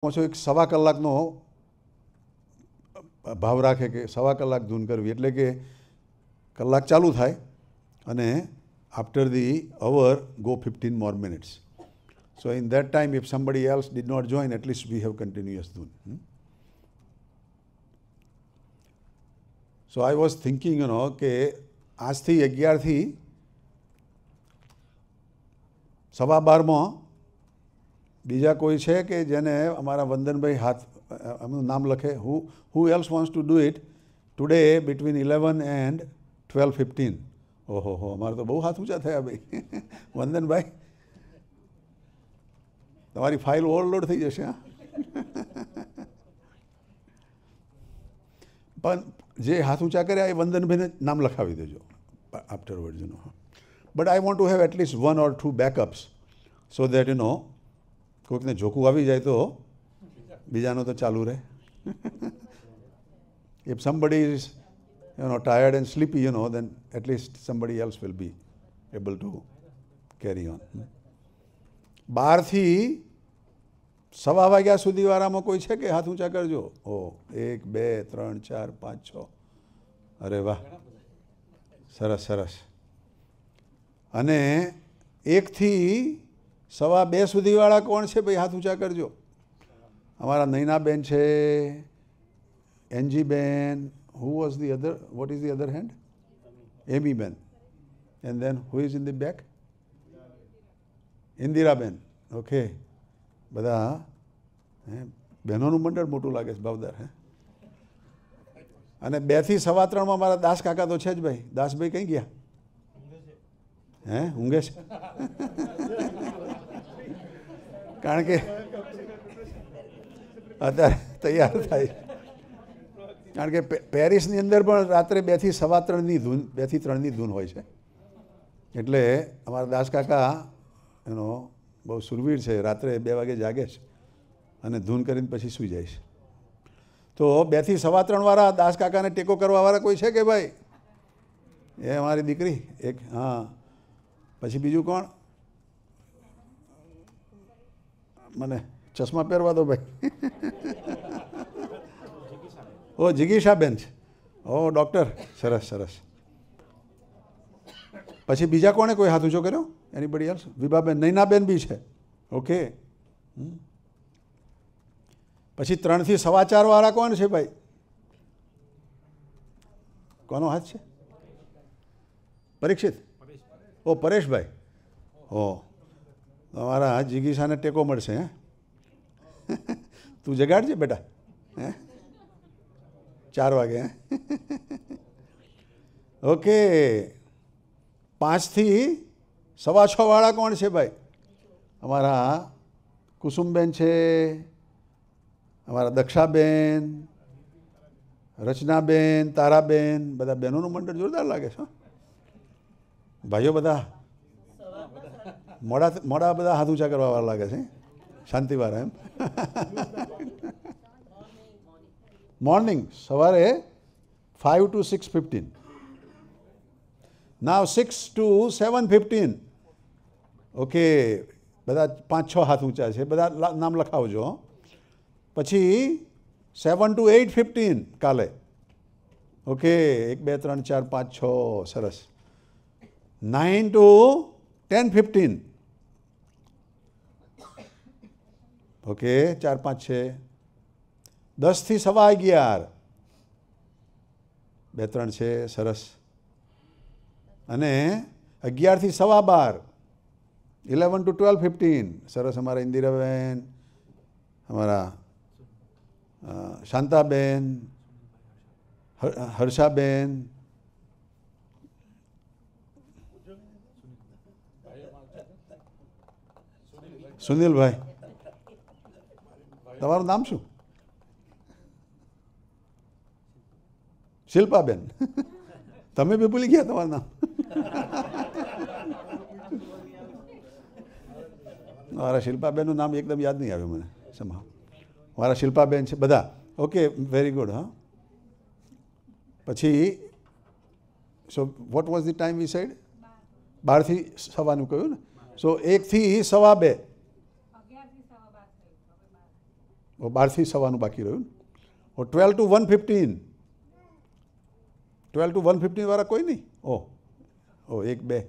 પાછો એક સવા કલાકનો ભાવ રાખે કે સવા કલાક ધૂન કરવી, એટલે કે કલાક ચાલુ થાય અને after the hour go 15 more minutes. So in that time if somebody else did not join, at least we have continuous dhun. So I was thinking, કે આજથી 11 થી 12:15 બીજા કોઈ છે કે જેને અમારા વંદનભાઈ હાથ એમનું નામ લખે? who else wants to do it today between 11 and 12:15? ઓહો હો, અમારે તો બહુ હાથ ઊંચા થયા ભાઈ. વંદનભાઈ, તમારી ફાઇલ ઓવરલોડ થઈ જશે. હા, પણ જે હાથ ઊંચા કર્યા એ વંદનભાઈને નામ લખાવી દેજો આફ્ટરવર્ડ. But I want to have at least 1 or 2 backups so that કોઈકને જોખું આવી જાય તો બીજાનો તો ચાલુ રહે. If somebody is tired and sleepy, then at least somebody else will be able to carry on. 12 થી 1:15 વાગ્યા સુધી વાળામાં કોઈ છે કે હાથ ઊંચા કરજો? 1 2 3 4 5 6. અરે વાહ, સરસ સરસ. અને 1 થી 2:15 સુધી વાળા કોણ છે ભાઈ? હાથ ઊંચા કરજો. અમારા નૈનાબેન છે, એનજીબેન. Who was the other? What is the other hand? Amy Ben. And then who is in the back? Indira Ben. Okay. બધા બહેનોનું મંડળ મોટું લાગે છે ભાવદાર. અને 2 થી 3:15 મારા દાસ કાકા તો છે જ ભાઈ. દાસભાઈ કઈ ગયા? ઊંઘે છે? કારણ કે અત્યારે તૈયાર થાય, કારણ કે પેરિસની અંદર પણ રાત્રે 2 થી 3:15 ધૂન, 2 થી 3 ધૂન હોય છે. એટલે અમારા દાસ કાકા બહુ સુરવીર છે, રાત્રે 2 વાગે જાગે છે અને ધૂન કરીને પછી સૂઈ જાય છે. તો 2 થી 3:15 વાળા દાસ કાકાને ટેકો કરવા વાળા કોઈ છે કે ભાઈ? એ અમારી દીકરી એક. હા, પછી બીજું કોણ? મને ચશ્મા પહેરવા દો ભાઈ. જિગીશાબેન છે. ડૉક્ટર. સરસ સરસ. પછી બીજા કોણે કોઈ હાથ ઊંચો કર્યો? Anybody else? વિભાબેન. નૈનાબેન બી છે. ઓકે. પછી 3 થી 4:15 વાળા કોણ છે ભાઈ? કોનો હાથ છે? પરીક્ષિત. પરેશભાઈ. તમારા જિગીશાને ટેકો મળશે. તું જગાડજે બેટા. 4 વાગે. ઓકે. 5 થી 6:15 વાળા કોણ છે ભાઈ? અમારા કુસુમબેન છે, અમારા દક્ષાબેન, રચનાબેન, તારાબેન. બધા બહેનોનું મંડળ જોરદાર લાગે છે. ભાઈઓ બધા મોડા બધા હાથ ઊંચા કરવા વાળા લાગે છે. શાંતિવાળા એમ. મોર્નિંગ સવારે 5 to 6:15. Now 6 to 7:15. ઓકે. બધા 5-6 હાથ ઊંચા છે. બધા નામ લખાવજો. પછી 7 to 8:15 કાલે. ઓકે. 1 2 3 4 5 6. સરસ. 9 to 10:15. ઓકે. 4 5 છે. 10 થી 11:15. 2 3 છે. સરસ. અને 11 થી 12:15. 11 to 12:15. સરસ. અમારા ઇન્દિરાબેન, અમારા શાંતાબેન, હર્ષાબેન, સુનિલભાઈ. તમારું નામ શું? શિલ્પાબેન. તમે બી ભૂલી ગયા તમારું નામ? મારા શિલ્પાબેનનું નામ એકદમ યાદ નહીં આવ્યું મને. સમા મારા શિલ્પાબેન છે બધા. Okay, very good. હા. પછી so what was the time V side? 12 થી 1:15 કહ્યું ને. સો 1 થી 2:15. 12 થી સવાનું બાકી રહ્યું. 12 to 1:15. 12 to 1:15 વાળા કોઈ નહીં? ઓ 1 2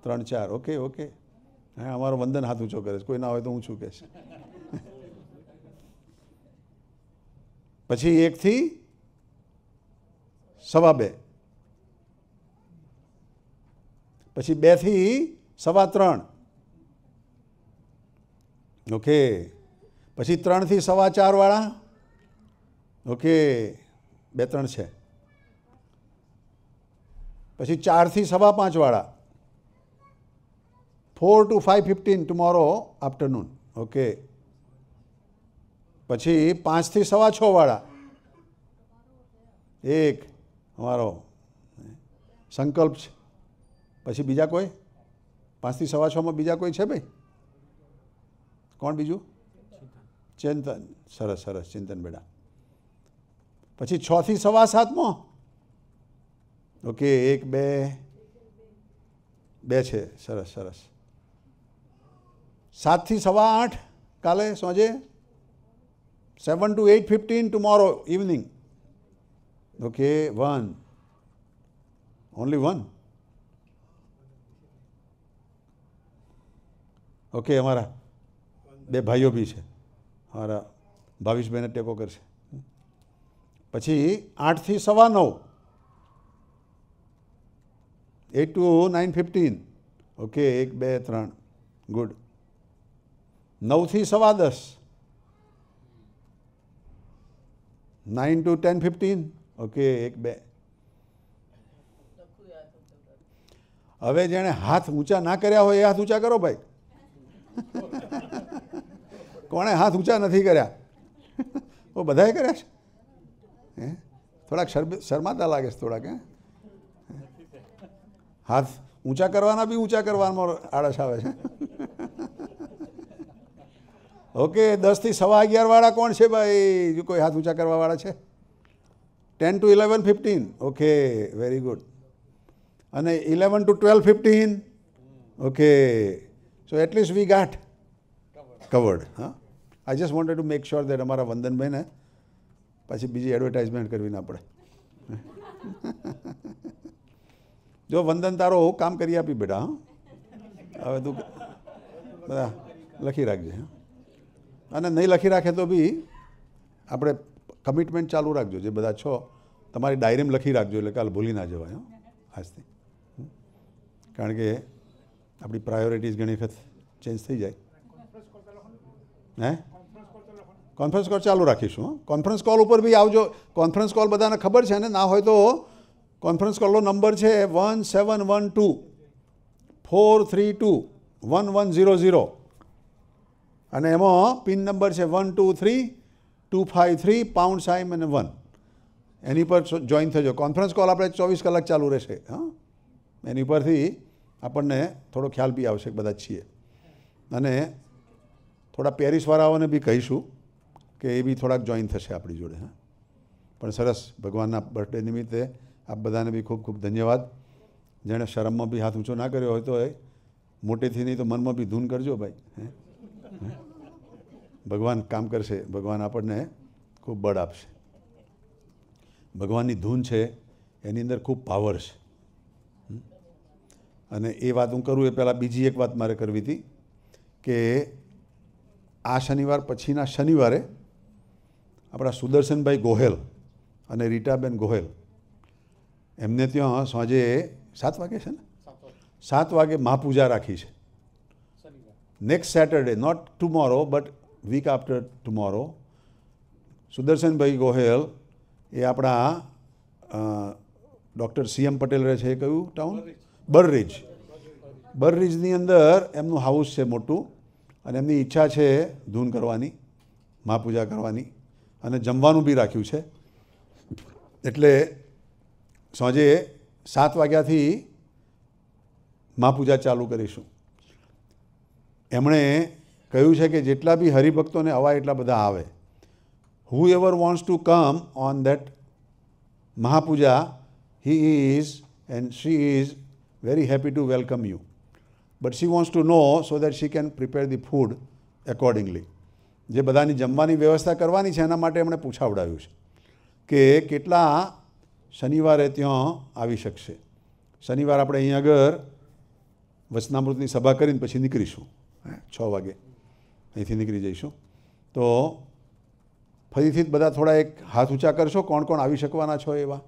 3 4. Okay okay. હા, અમારો વંદન હાથ ઊંચો કરે છે. કોઈ ના હોય તો હું છું કહેશે. પછી 1 થી 2:15. પછી 2 થી 3:15. ઓકે. પછી 3 થી 4:15 વાળા. ઓકે, 2 3 છે. પછી 4 થી 5:15 વાળા. 4 to 5:15 ટુમોરો આફ્ટરનૂન. ઓકે. પછી 5 થી 6:15 વાળા. એક અમારો સંકલ્પ છે. પછી બીજા કોઈ? 5 થી 6:15 બીજા કોઈ છે ભાઈ? કોણ બીજું? ચિંતન. સરસ સરસ, ચિંતન બેટા. પછી 6 થી 7:15. ઓકે, 1 2 2 છે. સરસ સરસ. 7 થી 8:15 કાલે સાંજે. 7 to 8:15 tomorrow evening. Okay, 1. Only 1. Okay, અમારા 2 ભાઈઓ બી છે. અમારા ભાવિશબેને ટેકો કરશે. પછી 8 થી 9:15. 8 to 9:15. ઓકે, 1 2 3. ગુડ. 9 થી 10:15. 9 to 10:15. ઓકે, 1 2. હવે જેણે હાથ ઊંચા ના કર્યા હોય એ હાથ ઊંચા કરો ભાઈ. કોણે હાથ ઊંચા નથી કર્યા? ઓ બધાએ કર્યા છે. થોડાક શરમાતા લાગે છે થોડાક. હાથ ઊંચા કરવાના બી ઊંચા કરવામાં આળસ આવે છે. ઓકે, 10 થી 11:15 વાળા કોણ છે ભાઈ? જો કોઈ હાથ ઊંચા કરવા વાળા છે? 10 to 11:15. Okay, very good. અને 11 to 12:15. Okay, so at least we got covered. હા, I just wanted to make sure that અમારા વંદનભાઈને પછી બીજી એડવર્ટાઇઝમેન્ટ કરવી ના પડે. જો વંદન તારો કામ કરી આપી બેટા. હવે તું બધા લખી રાખજે. અને નહીં લખી રાખે તો બી આપણે કમિટમેન્ટ ચાલુ રાખજો. જે બધા છો તમારી ડાયરીમાં લખી રાખજો, એટલે કાલે ભૂલી ના જવાય આજથી. કારણ કે આપણી પ્રાયોરિટીઝ ઘણી વખત ચેન્જ થઈ જાય. કોન્ફરન્સ કોલ ચાલુ રાખીશું. કોન્ફરન્સ કોલ ઉપર બી આવજો. કોન્ફરન્સ કોલ બધાને ખબર છે ને? ના હોય તો કોન્ફરન્સ કોલનો નંબર છે 1712-432-1100. અને એમાં પિન નંબર છે 123253 £અને 1. એની પર જોઈન થજો. કોન્ફરન્સ કોલ આપણે 24 કલાક ચાલુ રહેશે. હા, એની પરથી આપણને થોડો ખ્યાલ બી આવશે બધા છીએ. અને થોડા પેરિસવાળાઓને બી કહીશું કે એ બી થોડાક જોઈન થશે આપણી જોડે. હા, પણ સરસ. ભગવાનના બર્થડે નિમિત્તે આપ બધાને બી ખૂબ ખૂબ ધન્યવાદ. જેણે શરમમાં બી હાથ ઊંચો ના કર્યો હોય તો એ મોટેથી નહીં તો મનમાં બી ધૂન કરજો ભાઈ. ભગવાન કામ કરશે. ભગવાન આપણને ખૂબ બળ આપશે. ભગવાનની ધૂન છે એની અંદર ખૂબ પાવર છે. અને એ વાત હું કરું એ પહેલાં બીજી એક વાત મારે કરવી હતી કે આ શનિવાર પછીના શનિવારે આપણા સુદર્શનભાઈ ગોહેલ અને રીટાબેન ગોહેલ એમને ત્યાં સાંજે 7 વાગે છે ને? 7 વાગે મહાપૂજા રાખી છે. Next Saturday, not tomorrow but week after tomorrow. Sudarshanbhai Gohel એ આપણા ડૉક્ટર CM પટેલ રહે છે એ કયું ટાઉન? બરરીજ. બરરીજની અંદર એમનું હાઉસ છે મોટું. અને એમની ઈચ્છા છે ધૂન કરવાની, મહાપૂજા કરવાની, અને જમવાનું બી રાખ્યું છે. એટલે સાંજે 7 વાગ્યાથી મહાપૂજા ચાલુ કરીશું. એમણે કહ્યું છે કે જેટલા બી હરિભક્તોને અવાય એટલા બધા આવે. Whoever wants to come on that મહાપૂજા, he is and she is very happy to welcome you. But she wants to know so that she can prepare the food accordingly. જે બધાની જમવાની વ્યવસ્થા કરવાની છે એના માટે એમણે પૂછાવડાવ્યું છે કે કેટલા શનિવારે ત્યાં આવી શકશે. શનિવાર આપણે અહીં આગળ વચનામૃતની સભા કરીને પછી નીકળીશું 6 વાગે અહીંથી નીકળી જઈશું. તો ફરીથી બધા થોડા એક હાથ ઊંચા કરશો, કોણ કોણ આવી શકવાના છો એવા?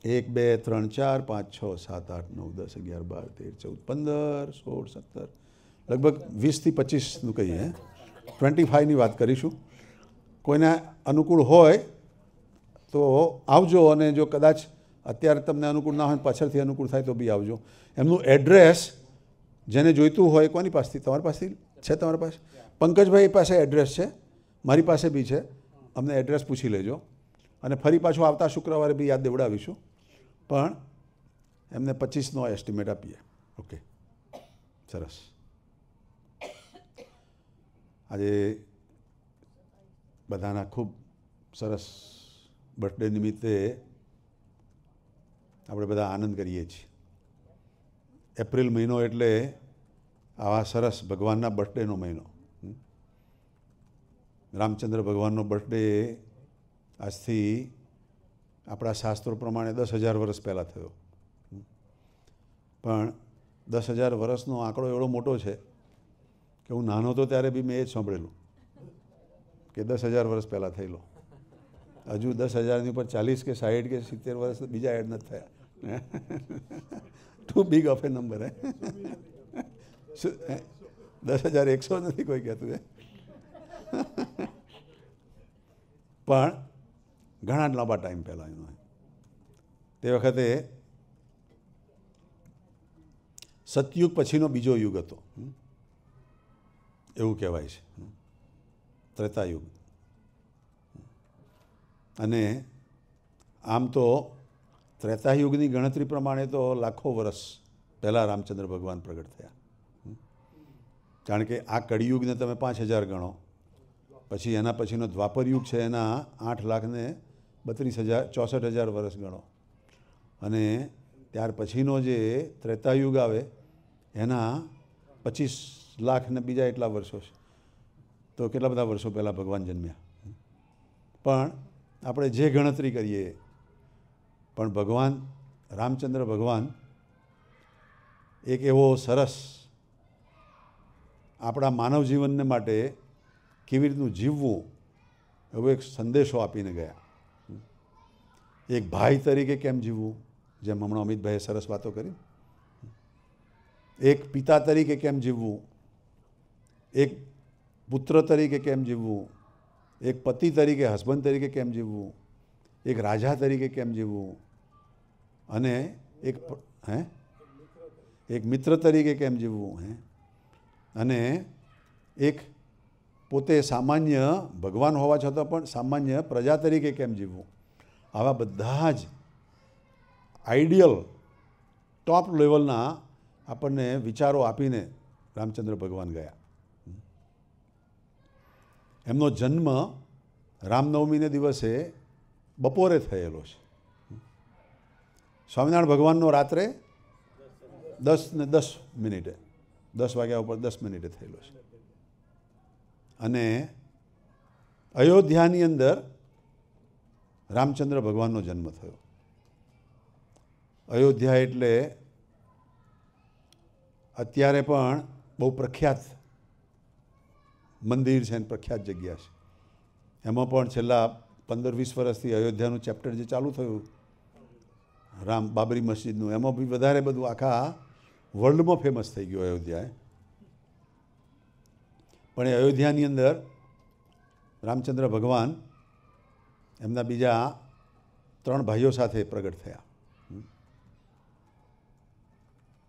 1 2 3 4 5 6 7 8 9 10 11 12 13 14 15 16 17 લગભગ 20 થી 25નું કહીએ, 25ની વાત કરીશું. કોઈને અનુકૂળ હોય તો આવજો, અને જો કદાચ અત્યારે તમને અનુકૂળ ના હોય પાછળથી અનુકૂળ થાય તો બી આવજો. એમનું એડ્રેસ જેને જોઈતું હોય કોની પાસેથી? તમારી પાસેથી છે? તમારી પાસે પંકજભાઈ પાસે એડ્રેસ છે, મારી પાસે બી છે. અમને એડ્રેસ પૂછી લેજો અને ફરી પાછું આવતા શુક્રવારે બી યાદ દેવડાવીશું, પણ એમને 25નો એસ્ટિમેટ આપીએ. ઓકે, સરસ. આજે બધાના ખૂબ સરસ બર્થડે નિમિત્તે આપણે બધા આનંદ કરીએ છીએ. એપ્રિલ મહિનો એટલે આવા સરસ ભગવાનના બર્થડેનો મહિનો. રામચંદ્ર ભગવાનનો બર્થડે આજથી આપણા શાસ્ત્રો પ્રમાણે 10,000 વર્ષ પહેલાં થયો, પણ 10,000 વર્ષનો આંકડો એવડો મોટો છે કે હું નાનો હતો ત્યારે બી મેં એ જ સાંભળેલું કે 10,000 વર્ષ પહેલાં થયેલો. હજુ 10,000ની ઉપર 40 કે 60 કે 70 વર્ષ બીજા એડ નથી થયા. Too big of a number. 10,100 નથી કોઈ કહેતું પણ ઘણા લાંબા ટાઈમ પહેલાં એનો. તે વખતે સતયુગ પછીનો બીજો યુગ હતો એવું કહેવાય છે, ત્રેતાયુગ. અને આમ તો ત્રેતાયુગની ગણતરી પ્રમાણે તો લાખો વર્ષ પહેલાં રામચંદ્ર ભગવાન પ્રગટ થયા, કારણ કે આ કળિયુગને તમે 5,000 ગણો, પછી એના પછીનો દ્વાપર યુગ છે એના 8,32,000 વર્ષ ગણો, અને ત્યાર પછીનો જે ત્રેતાયુગ આવે એના 25 લાખ ને બીજા એટલા વર્ષો છે. તો કેટલા બધા વર્ષો પહેલાં ભગવાન જન્મ્યા. પણ આપણે જે ગણતરી કરીએ, પણ ભગવાન રામચંદ્ર ભગવાન એક એવો સરસ આપણા માનવ જીવનને માટે કેવી રીતનું જીવવું એવો એક સંદેશો આપીને ગયા. એક ભાઈ તરીકે કેમ જીવવું, જેમ હમણાં અમિતભાઈએ સરસ વાતો કરી. એક પિતા તરીકે કેમ જીવવું, એક પુત્ર તરીકે કેમ જીવવું, એક પતિ તરીકે, હસબન્ડ તરીકે કેમ જીવવું, એક રાજા તરીકે કેમ જીવવું, અને એક મિત્ર તરીકે કેમ જીવવું, અને એક પોતે સામાન્ય ભગવાન હોવા છતાં પણ સામાન્ય પ્રજા તરીકે કેમ જીવવું. આવા બધા જ આઈડિયલ ટોપ લેવલના આપણને વિચારો આપીને રામચંદ્ર ભગવાન ગયા. એમનો જન્મ રામનવમીને દિવસે બપોરે થયેલો છે. સ્વામિનારાયણ ભગવાનનો રાત્રે 10:10 10 વાગ્યા ઉપર 10 મિનિટે થયેલો છે. અને અયોધ્યાની અંદર રામચંદ્ર ભગવાનનો જન્મ થયો. અયોધ્યા એટલે અત્યારે પણ બહુ પ્રખ્યાત મંદિર છે અને પ્રખ્યાત જગ્યા છે. એમાં પણ છેલ્લા 15-20 વર્ષથી અયોધ્યાનું ચેપ્ટર જે ચાલુ થયું રામ બાબરી મસ્જિદનું, એમાં બી વધારે બધું આખા વર્લ્ડમાં ફેમસ થઈ ગયું અયોધ્યા. પણ એ અયોધ્યાની અંદર રામચંદ્ર ભગવાન એમના બીજા 3 ભાઈઓ સાથે પ્રગટ થયા.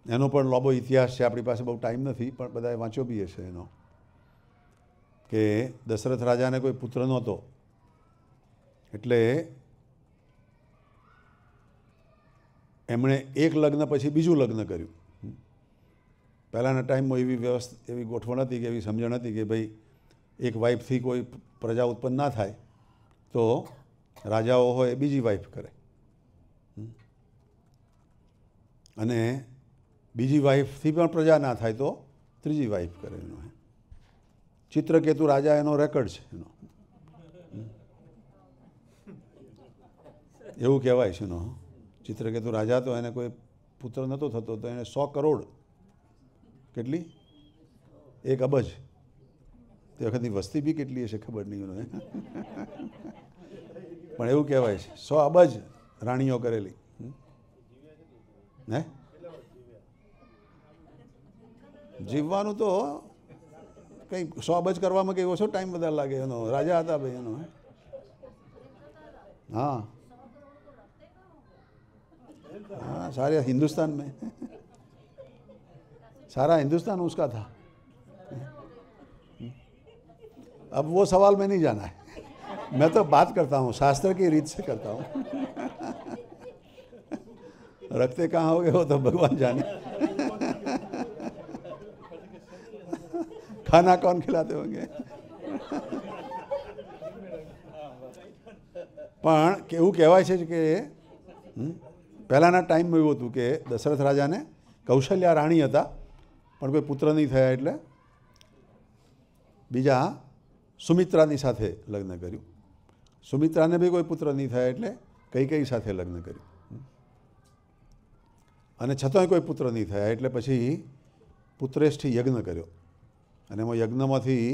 એનો પણ લાંબો ઇતિહાસ છે, આપણી પાસે બહુ ટાઈમ નથી, પણ બધાએ વાંચ્યો બી હશે એનો, કે દશરથ રાજાને કોઈ પુત્ર નહોતો, એટલે એમણે એક લગ્ન પછી બીજું લગ્ન કર્યું. પહેલાંના ટાઈમમાં એવી ગોઠવણ હતી કે એવી સમજણ હતી કે ભાઈ એક વાઇફથી કોઈ પ્રજા ઉત્પન્ન ના થાય તો રાજાઓ હોય બીજી વાઇફ કરે, અને બીજી વાઇફથી પણ પ્રજા ના થાય તો ત્રીજી વાઇફ કરે. ચિત્રકેતુ રાજા એનો રેકર્ડ છે એનો, એવું કહેવાય છે એનો. ચિત્રકેતુ રાજા તો એને કોઈ પુત્ર નહોતો થતો, તો એને 100 કરોડ, કેટલી, 1 અબજ, તે વખતની વસ્તી બી કેટલી હશે ખબર નહીં એને, પણ એવું કહેવાય છે 100 અબજ રાણીઓ કરેલી. હે, જીવવાનું તો કંઈ 100 અબજ કરવામાં કંઈ ઓછો ટાઈમ વધારે લાગે. એનો રાજા હતા ભાઈ એનો. हाँ हाँ, सारे हिंदुस्तान में, सारा हिंदुस्तान उसका था. अब वो सवाल में नहीं जाना है, मैं तो बात करता हूँ, शास्त्र की रीत से करता हूँ. रखते कहाँ हो गए हो तो भगवान जाने. खाना कौन खिलाते होंगे. પણ એવું કહેવાય છે કે પહેલાંના ટાઈમમાં એવું હતું કે દશરથ રાજાને કૌશલ્યા રાણી હતા, પણ કોઈ પુત્ર નહીં થયા એટલે બીજા સુમિત્રાની સાથે લગ્ન કર્યું. સુમિત્રાને બી કોઈ પુત્ર નહીં થયા એટલે કૈકેયી સાથે લગ્ન કર્યું, અને છતાંય કોઈ પુત્ર નહીં થયા એટલે પછી પુત્રેષ્ઠી યજ્ઞ કર્યો, અને એમાં યજ્ઞમાંથી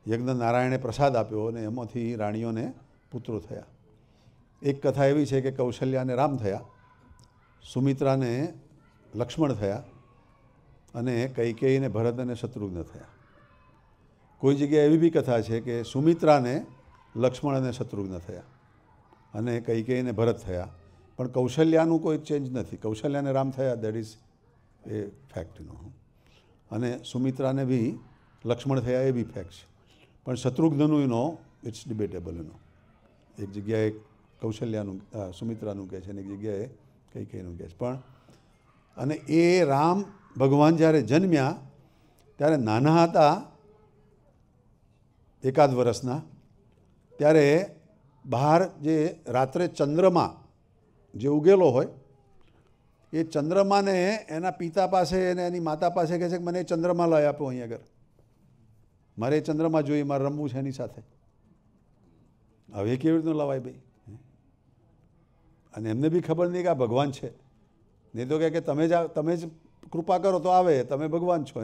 યજ્ઞ નારાયણે પ્રસાદ આપ્યો અને એમાંથી રાણીઓને પુત્રો થયા. એક કથા એવી છે કે કૌશલ્યાને રામ થયા, સુમિત્રાને લક્ષ્મણ થયા, અને કૈકેયીને ભરત અને શત્રુઘ્ન થયા. કોઈ જગ્યાએ એવી બી કથા છે કે સુમિત્રાને લક્ષ્મણ અને શત્રુઘ્ન થયા, અને કૈકેયીને ભરત થયા, પણ કૌશલ્યાનું કોઈ ચેન્જ નથી. કૌશલ્યાને રામ થયા, દેટ ઇઝ એ ફેક્ટનો. અને સુમિત્રાને બી લક્ષ્મણ થયા, એ બી ફેક્ટ છે. પણ શત્રુઘ્નનું એનો ઇટ્સ ડિબેટેબલ. એનો એક જગ્યાએ કૌશલ્યાનું સુમિત્રાનું કહે છે, અને એક જગ્યાએ કૈકેયીનું કહે છે. પણ અને એ રામ ભગવાન જ્યારે જન્મ્યા ત્યારે નાના હતા, 1 વર્ષના, ત્યારે બહાર જે રાત્રે ચંદ્રમા જે ઉગેલો હોય, એ ચંદ્રમાને એના પિતા પાસે અને એની માતા પાસે કહે છે કે મને એ ચંદ્રમા લઈ આપો અહીં આગળ, મારે એ ચંદ્રમા જોઈએ, મારે રમવું છે એની સાથે. હવે કેવી રીતનું લવાય ભાઈ? અને એમને બી ખબર નહીં કે આ ભગવાન છે. નહીં તો કહે કે તમે જ કૃપા કરો તો આવે, તમે ભગવાન છો.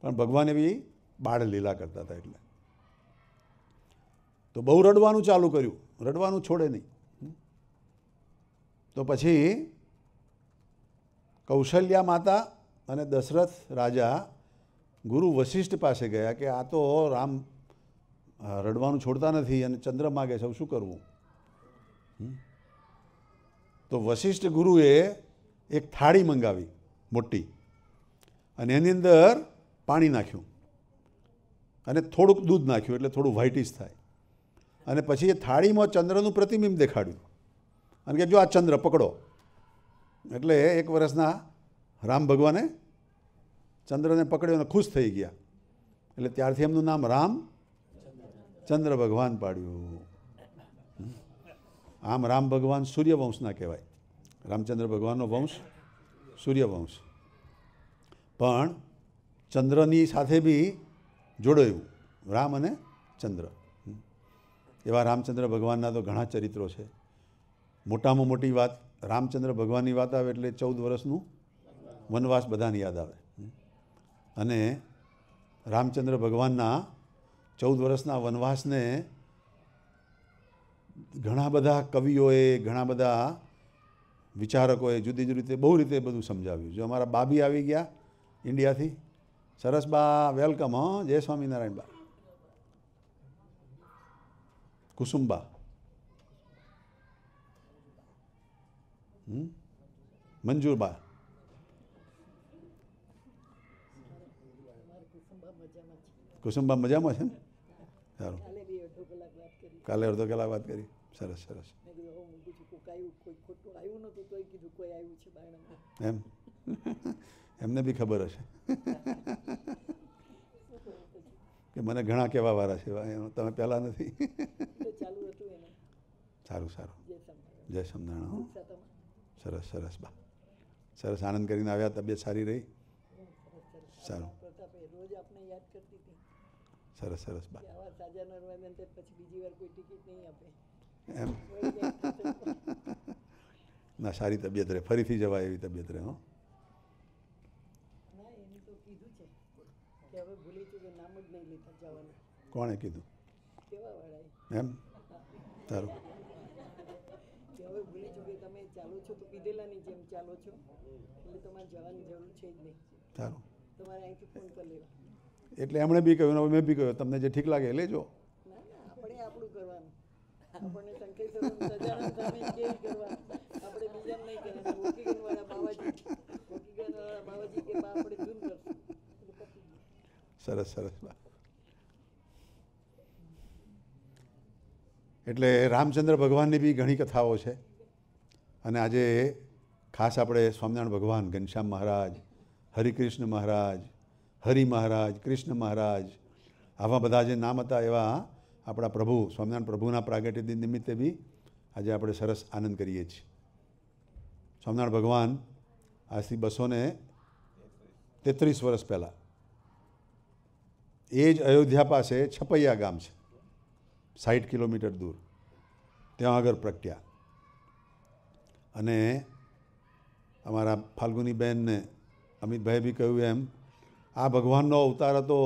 પણ ભગવાન એવી બાળ લીલા કરતા હતા. એટલે તો બહુ રડવાનું ચાલુ કર્યું, રડવાનું છોડે નહીં. તો પછી કૌશલ્યા માતા અને દશરથ રાજા ગુરુ વશિષ્ઠ પાસે ગયા કે આ તો રામ રડવાનું છોડતા નથી અને ચંદ્ર માગે છે, શું કરવું? તો વશિષ્ઠ ગુરુએ એક થાળી મંગાવી મોટી, અને એની અંદર પાણી નાખ્યું અને થોડુંક દૂધ નાખ્યું એટલે થોડું વ્હાઇટિશ થાય, અને પછી એ થાળીમાં ચંદ્રનું પ્રતિબિંબ દેખાડ્યું અને કે જો આ ચંદ્ર પકડો. એટલે 1 વર્ષના રામ ભગવાને ચંદ્રને પકડ્યો અને ખુશ થઈ ગયા. એટલે ત્યારથી એમનું નામ રામ ચંદ્ર ભગવાન પાડ્યું. આમ રામ ભગવાન સૂર્યવંશના કહેવાય. રામચંદ્ર ભગવાનનો વંશ સૂર્યવંશ, પણ ચંદ્રની સાથે બી જોડાયું, રામ અને ચંદ્ર. એવા રામચંદ્ર ભગવાનના તો ઘણા ચરિત્રો છે. મોટામાં મોટી વાત, રામચંદ્ર ભગવાનની વાત આવે એટલે 14 વર્ષનું વનવાસ બધાને યાદ આવે. અને રામચંદ્ર ભગવાનના 14 વર્ષના વનવાસને ઘણા બધા કવિઓએ, ઘણા બધા વિચારકોએ જુદી જુદી રીતે બહુ રીતે બધું સમજાવ્યું. જો અમારા બા બી આવી ગયા ઇન્ડિયાથી, સરસ બા, વેલકમ. જય સ્વામિનારાયણ બા. કુસુમબા, મંજુરબા, કુસુમબા મજામાં છે ને? સારું. કાલે અડધો કલાક વાત કરી. સરસ સરસ. એમ એમને બી ખબર હશે કે મને ઘણા કહેવા વાળા છે, તમે પહેલાં નથી. સારું સારું. જય સ્વામિનારાયણ. સરસ સરસ બા, સરસ. આનંદ કરીને આવ્યા, તબિયત સારી રહી? સારું. રોજ આપણે યાદ કરતી હતી સરસ સરસ બા કે આવા સાજા નરવાદન તે પછી બીજી વાર કોઈ ટિકિટ નહીં આપે એમ વળી કંઈક થશે. ના સારી તબિયત રહે, ફરીથી જવાય એવી તબિયત રહે. હો ના એની તો કીધું છે કે હવે ભૂલી ચૂકે નામ જ નહીં લેતા જવાનું. કોણે કીધું? કેવા વાળાએ એમ સારું. કે હવે ભૂલી ચૂકે તમે ચાલો છો તો પીધેલાની જેમ ચાલો છો એટલે તમારે જવાની જરૂર છે જ નહીં. સારું. તમારે અહીંથી ફોન કરી લેવા. એટલે એમણે બી કહ્યું ને મેં બી કહ્યું તમને જે ઠીક લાગે એ લેજો. ના ના આપણે આપણું કરવાનું. આપણને સંકેશ્વર સજાનંદ સ્વામી કેવી કરવાનું, આપણે બીજાને નહીં કરવાનું. ઓકીગન વાળા બાવાજી કે બા આપણે ધૂન કરશું. સરસ સરસ બા. એટલે રામચંદ્ર ભગવાનની બી ઘણી કથાઓ છે અને આજે ખાસ આપણે સ્વામિનારાયણ ભગવાન, ઘનશ્યામ મહારાજ, હરિકૃષ્ણ મહારાજ, હરિ મહારાજ, કૃષ્ણ મહારાજ, આવા બધા જે નામ હતા એવા આપણા પ્રભુ સ્વામિનારાયણ પ્રભુના પ્રાગટ્ય દિન નિમિત્તે બી આજે આપણે સરસ આનંદ કરીએ છીએ. સ્વામિનારાયણ ભગવાન આજથી 233 વર્ષ પહેલાં એ જ અયોધ્યા પાસે છપૈયા ગામ છે, 60 કિલોમીટર દૂર, ત્યાં આગળ પ્રગટ્યા. અને અમારા ફાલ્ગુનીબેનને અમિતભાઈ બી કહ્યું એમ આ ભગવાનનો અવતાર હતો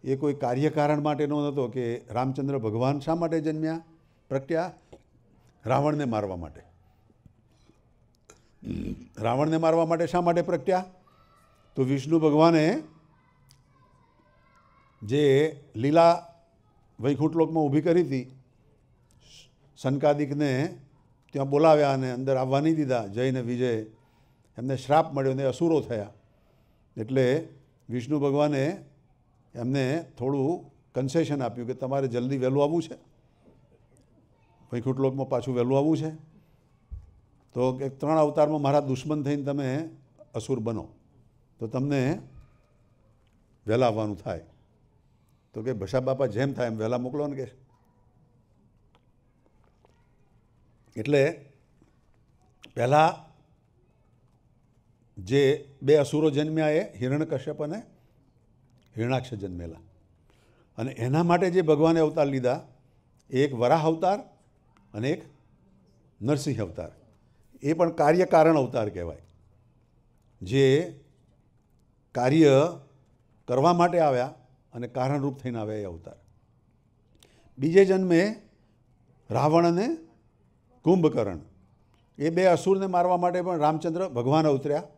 એ કોઈ કાર્યકારણ માટેનો નહોતો કે રામચંદ્ર ભગવાન શા માટે જન્મ્યા, પ્રગટ્યા? રાવણને મારવા માટે. રાવણને મારવા માટે શા માટે પ્રગટ્યા? તો વિષ્ણુ ભગવાને જે લીલા વૈકુંઠ લોકમાં ઊભી કરી હતી, સનકાદિકને ત્યાં બોલાવ્યા અને અંદર આવવા નહીં દીધા, જય ને વિજય, એમને શ્રાપ મળ્યો ને અસુરો થયા. એટલે વિષ્ણુ ભગવાને એમને થોડું કન્સેશન આપ્યું કે તમારે જલ્દી વહેલું આવવું છે, વૈકુંઠ લોકમાં પાછું વહેલું આવવું છે, તો કે 3 અવતારમાં મારા દુશ્મન થઈને તમે અસુર બનો તો તમને વહેલા આવવાનું થાય. તો કે ભસા બાપા જેમ થાય એમ વહેલા મોકલો ને કે. એટલે પહેલાં જે 2 અસુરો જન્મ્યા એ હિરણ્યકશ્યપ અને હિરણાક્ષ જન્મેલા. અને એના માટે જે ભગવાને અવતાર લીધા, એક વરાહ અવતાર અને એક નરસિંહ અવતાર. એ પણ કાર્યકારણ અવતાર કહેવાય, જે કાર્ય કરવા માટે આવ્યા અને કારણરૂપ થઈને આવ્યા એ અવતાર. બીજે જન્મે રાવણ અને કુંભકર્ણ, એ 2 અસુરને મારવા માટે પણ રામચંદ્ર ભગવાન અવતર્યા,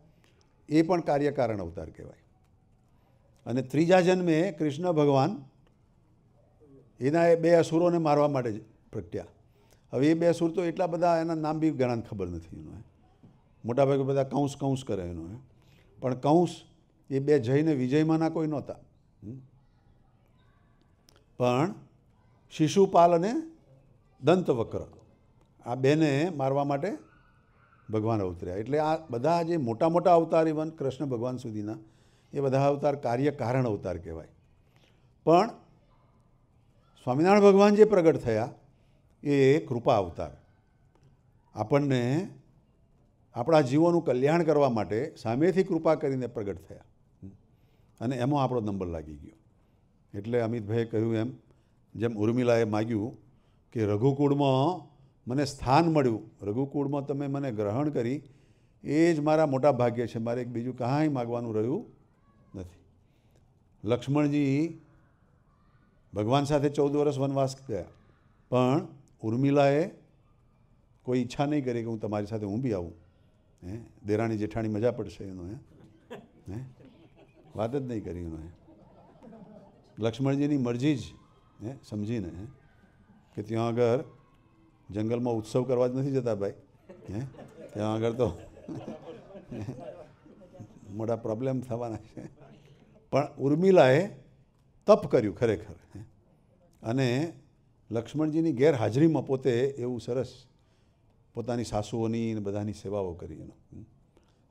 એ પણ કાર્યકારણ અવતાર કહેવાય. અને ત્રીજા જન્મે કૃષ્ણ ભગવાન એના એ 2 અસુરોને મારવા માટે જ પ્રગટ્યા. હવે એ 2 અસુર તો એટલા બધા એના નામ બી ઘણાને ખબર નથી. એનો મોટાભાગે બધા કંસ કંસ કરે એનો, પણ કંસ એ 2 જઈને વિજયમાંના કોઈ નહોતા. પણ શિશુપાલ અને દંતવક્ર આ 2ને મારવા માટે ભગવાન અવતર્યા. એટલે આ બધા જે મોટા મોટા અવતાર ઇવન કૃષ્ણ ભગવાન સુધીના એ બધા અવતાર કાર્યકારણ અવતાર કહેવાય. પણ સ્વામિનારાયણ ભગવાન જે પ્રગટ થયા એ કૃપા અવતાર, આપણને આપણા જીવોનું કલ્યાણ કરવા માટે સામેથી કૃપા કરીને પ્રગટ થયા અને એમાં આપણો નંબર લાગી ગયો. એટલે અમિતભાઈએ કહ્યું એમ, જેમ ઉર્મિલાએ માગ્યું કે રઘુકુળમાં મને સ્થાન મળ્યું, રઘુકુળમાં તમે મને ગ્રહણ કરી, એ જ મારા મોટા ભાગ્ય છે, મારે એક બીજું કાંઈ માગવાનું રહ્યું નથી. લક્ષ્મણજી ભગવાન સાથે 14 વર્ષ વનવાસ ગયા, પણ ઉર્મિલાએ કોઈ ઈચ્છા નહીં કરી કે હું તમારી સાથે હું બી આવું. દેરાણી જેઠાણી મજા પડશે એનો, વાત જ નહીં કરી એનો. લક્ષ્મણજીની મરજી જ સમજીને કે ત્યાં આગળ જંગલમાં ઉત્સવ કરવા જ નથી જતા ભાઈ, ત્યાં આગળ તો મોટા પ્રોબ્લેમ થવાના છે. પણ ઉર્મિલાએ તપ કર્યું ખરેખર, અને લક્ષ્મણજીની ગેરહાજરીમાં પોતે એવું સરસ પોતાની સાસુઓની અને બધાની સેવાઓ કરી. એનો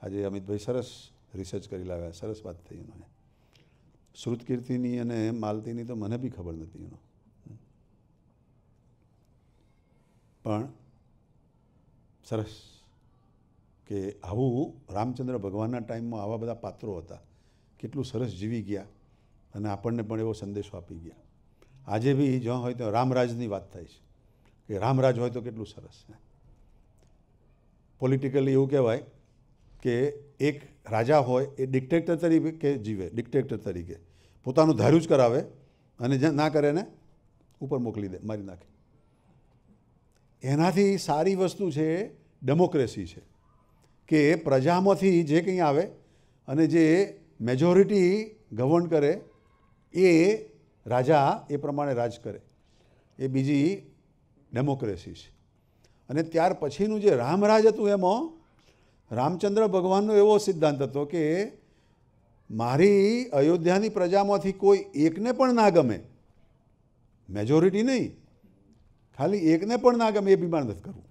આજે અમિતભાઈ સરસ રિસર્ચ કરી લાવ્યા, સરસ વાત થઈ. એનો શ્રુતકીર્તિની અને માલતીની તો મને બી ખબર નથી. એનો પણ સરસ કે આવું રામચંદ્ર ભગવાનના ટાઈમમાં આવા બધા પાત્રો હતા, કેટલું સરસ જીવી ગયા. અને આપણને પણ એવો સંદેશો આપી ગયા. આજે બી જ્યાં હોય ત્યાં રામરાજની વાત થાય છે કે રામરાજ હોય તો કેટલું સરસ. પોલિટિકલી એવું કહેવાય કે એક રાજા હોય એ ડિક્ટેટર તરીકે જીવે, ડિક્ટેટર તરીકે પોતાનું ધાર્યું જ કરાવે અને જ્યાં ના કરે ને ઉપર મોકલી દે, મારી નાખે. એનાથી સારી વસ્તુ છે ડેમોક્રેસી છે કે પ્રજામાંથી જે કંઈ આવે અને જે મેજોરિટી ગવર્ન કરે એ રાજા એ પ્રમાણે રાજ કરે, એ બીજી ડેમોક્રેસી છે. અને ત્યાર પછીનું જે રામરાજ હતું એમાં રામચંદ્ર ભગવાનનો એવો સિદ્ધાંત હતો કે મારી અયોધ્યાની પ્રજામાંથી કોઈ એકને પણ ના ગમે, મેજોરિટી નહીં, ખાલી એકને પણ ના ગમે એ બી નથી કરવું.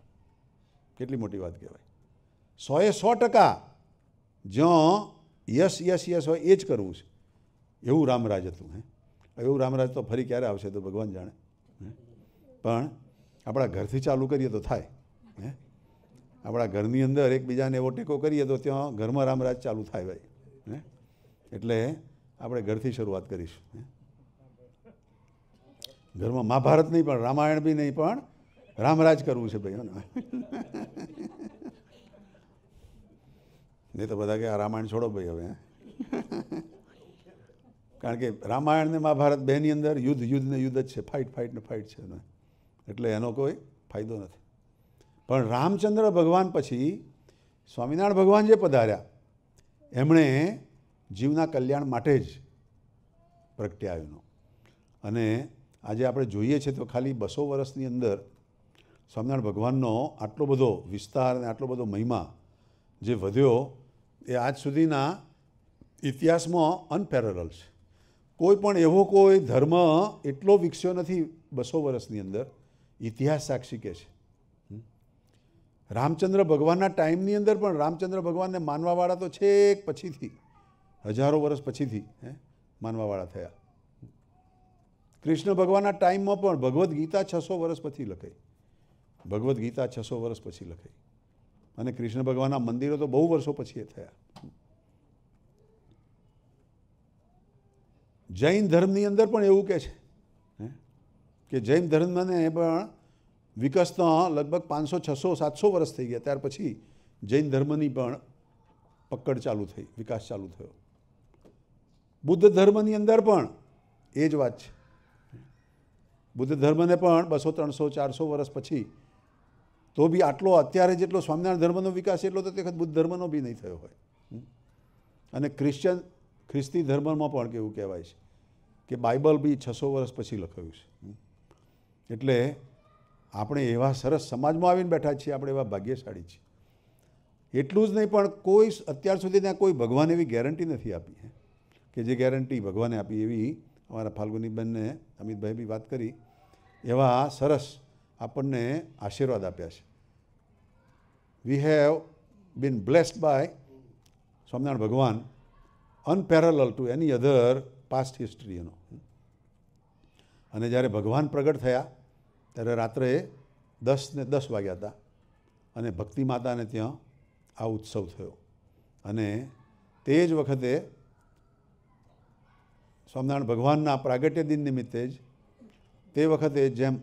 કેટલી મોટી વાત કહેવાય. 100% જ્યાં યસ યસ યસ હોય એ જ કરવું છે, એવું રામરાજ હતું. એવું રામરાજ તો ફરી ક્યારે આવશે તો ભગવાન જાણે. પણ આપણા ઘરથી ચાલુ કરીએ તો થાય. આપણા ઘરની અંદર એકબીજાને એવો ટેકો કરીએ તો ત્યાં ઘરમાં રામરાજ ચાલુ થાય ભાઈ. એટલે આપણે ઘરથી શરૂઆત કરીશું. ઘરમાં મહાભારત નહીં પણ રામાયણ બી નહીં પણ રામરાજ કરવું છે ભાઈ. નહીં તો બધા કે આ રામાયણ છોડો ભાઈ હવે. કારણ કે રામાયણ ને મહાભારત બેની અંદર યુદ્ધ યુદ્ધ ને યુદ્ધ જ છે, ફાઇટ ફાઇટ ને ફાઇટ છે. એટલે એનો કોઈ ફાયદો નથી. પણ રામચંદ્ર ભગવાન પછી સ્વામિનારાયણ ભગવાન જે પધાર્યા એમણે જીવના કલ્યાણ માટે જ પ્રગટ્યાયુંનો. અને આજે આપણે જોઈએ છીએ તો ખાલી 200 વર્ષની અંદર સ્વામિનારાયણ ભગવાનનો આટલો બધો વિસ્તાર અને આટલો બધો મહિમા જે વધ્યો એ આજ સુધીના ઇતિહાસમાં અનપેરેલલ છે. કોઈ પણ એવો કોઈ ધર્મ એટલો વિકસ્યો નથી 200 વર્ષની અંદર, ઇતિહાસ સાક્ષી કે છે. રામચંદ્ર ભગવાનના ટાઈમની અંદર પણ રામચંદ્ર ભગવાનને માનવાવાળા તો છેક પછીથી, હજારો વર્ષ પછીથી માનવાવાળા થયા. કૃષ્ણ ભગવાનના ટાઈમમાં પણ ભગવદ્ ગીતા 600 વર્ષ પછી લખાઈ. ભગવદ્ ગીતા 600 વર્ષ પછી લખાઈ. અને કૃષ્ણ ભગવાનના મંદિરો તો બહુ વર્ષો પછી થયા. જૈન ધર્મની અંદર પણ એવું કહે છે કે જૈન ધર્મને પણ વિકસતા લગભગ 500, 600, 700 વર્ષ થઈ ગયા. ત્યાર પછી જૈન ધર્મની પણ પકડ ચાલુ થઈ, વિકાસ ચાલુ થયો. બુદ્ધ ધર્મની અંદર પણ એ જ વાત છે. બુદ્ધ ધર્મને પણ 200, 300, 400 વર્ષ પછી તો બી આટલો અત્યારે જેટલો સ્વામિનારાયણ ધર્મનો વિકાસ એટલો તો તે વખત બુદ્ધ ધર્મનો બી નહીં થયો હોય. અને ખ્રિસ્તી ધર્મમાં પણ કેવું કહેવાય છે કે બાઇબલ બી 600 વર્ષ પછી લખાયું છે. એટલે આપણે એવા સરસ સમાજમાં આવીને બેઠા છીએ, આપણે એવા ભાગ્યશાળી છીએ. એટલું જ નહીં પણ કોઈ અત્યાર સુધી ત્યાં કોઈ ભગવાન એવી ગેરંટી નથી આપી કે જે ગેરંટી ભગવાને આપી એવી અમારા ફાલ્ગુનીબેનને અમિતભાઈ બી વાત કરી, એવા સરસ આપણને આશીર્વાદ આપ્યા છે. We have been blessed by Swaminarayan Bhagwan unparalleled to any other past history એનો. અને જ્યારે ભગવાન પ્રગટ થયા ત્યારે રાત્રે 10:10 વાગ્યા હતા અને ભક્તિ માતાને ત્યાં આ ઉત્સવ થયો. અને તે જ વખતે સ્વામિનારાયણ ભગવાનના પ્રાગટ્ય દિન નિમિત્તે જ તે વખતે જેમ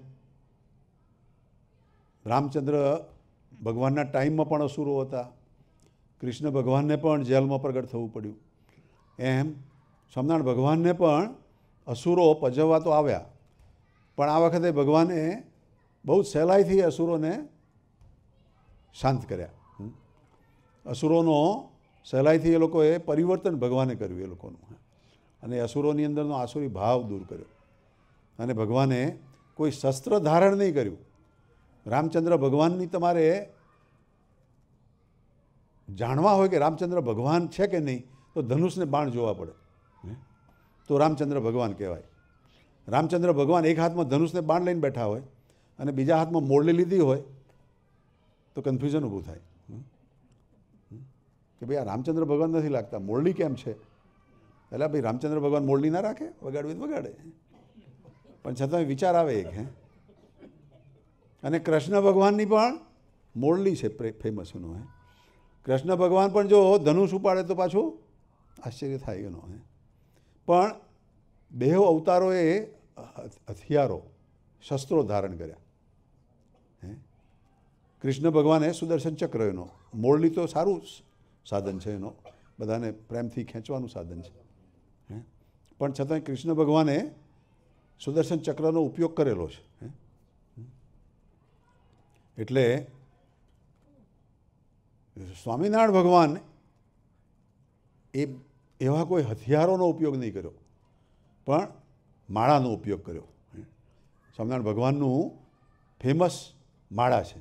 રામચંદ્ર ભગવાનના ટાઈમમાં પણ અસુરો હતા, કૃષ્ણ ભગવાનને પણ જેલમાં પ્રગટ થવું પડ્યું, એમ સ્વામિનારાયણ ભગવાનને પણ અસુરો પજવવા તો આવ્યા. પણ આ વખતે ભગવાને બહુ સહેલાઈથી અસુરોને શાંત કર્યા. અસુરોનો સહેલાઈથી એ લોકોએ પરિવર્તન ભગવાને કર્યું એ લોકોનું. અને અસુરોની અંદરનો આસુરી ભાવ દૂર કર્યો. અને ભગવાને કોઈ શસ્ત્ર ધારણ નહીં કર્યું. રામચંદ્ર ભગવાનની તમારે જાણવા હોય કે રામચંદ્ર ભગવાન છે કે નહીં તો ધનુષને બાણ જોવા પડે તો રામચંદ્ર ભગવાન કહેવાય. રામચંદ્ર ભગવાન એક હાથમાં ધનુષને બાણ લઈને બેઠા હોય અને બીજા હાથમાં મોરલી લીધી હોય તો કન્ફ્યુઝન ઊભું થાય કે ભાઈ આ રામચંદ્ર ભગવાન નથી લાગતા, મોરલી કેમ છે? એટલે ભાઈ રામચંદ્ર ભગવાન મોરલી ના રાખે, વગાડવી તો વગાડે, પણ છતાં વિચાર આવે એક. અને કૃષ્ણ ભગવાનની પણ મોરલી છે ફેમસ એનું. કૃષ્ણ ભગવાન પણ જો ધનુષ ઉપાડે તો પાછું આશ્ચર્ય થાય એનો. પણ બેવ અવતારોએ હથિયારો શસ્ત્રો ધારણ કર્યા. કૃષ્ણ ભગવાને સુદર્શન ચક્ર એનો મોરલી તો સારું સાધન છે, એનો બધાને પ્રેમથી ખેંચવાનું સાધન છે, પણ છતાંય કૃષ્ણ ભગવાને સુદર્શન ચક્રનો ઉપયોગ કરેલો છે. એટલે સ્વામિનારાયણ ભગવાન એ એવા કોઈ હથિયારોનો ઉપયોગ નહીં કર્યો, પણ માળાનો ઉપયોગ કર્યો. સ્વામિનારાયણ ભગવાનનું ફેમસ માળા છે.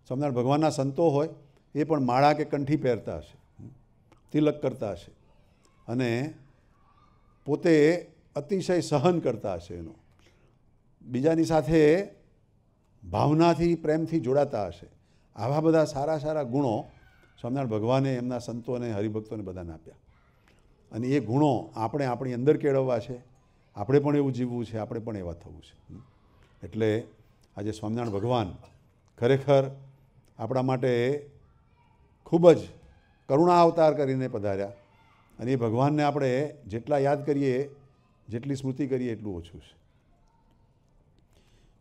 સ્વામિનારાયણ ભગવાનના સંતો હોય એ પણ માળા કે કંઠી પહેરતા હશે, તિલક કરતા હશે, અને પોતે અતિશય સહન કરતા હશે, એનો બીજાની સાથે ભાવનાથી પ્રેમથી જોડાતા હશે. આવા બધા સારા સારા ગુણો સ્વામિનારાયણ ભગવાને એમના સંતોને હરિભક્તોને બધાને આપ્યા. અને એ ગુણો આપણે આપણી અંદર કેળવવા છે, આપણે પણ એવું જીવવું છે, આપણે પણ એવા થવું છે. એટલે આજે સ્વામિનારાયણ ભગવાન ખરેખર આપણા માટે ખૂબ જ કરુણા અવતાર કરીને પધાર્યા. અને એ ભગવાનને આપણે જેટલા યાદ કરીએ, જેટલી સ્મૃતિ કરીએ એટલું ઓછું છે.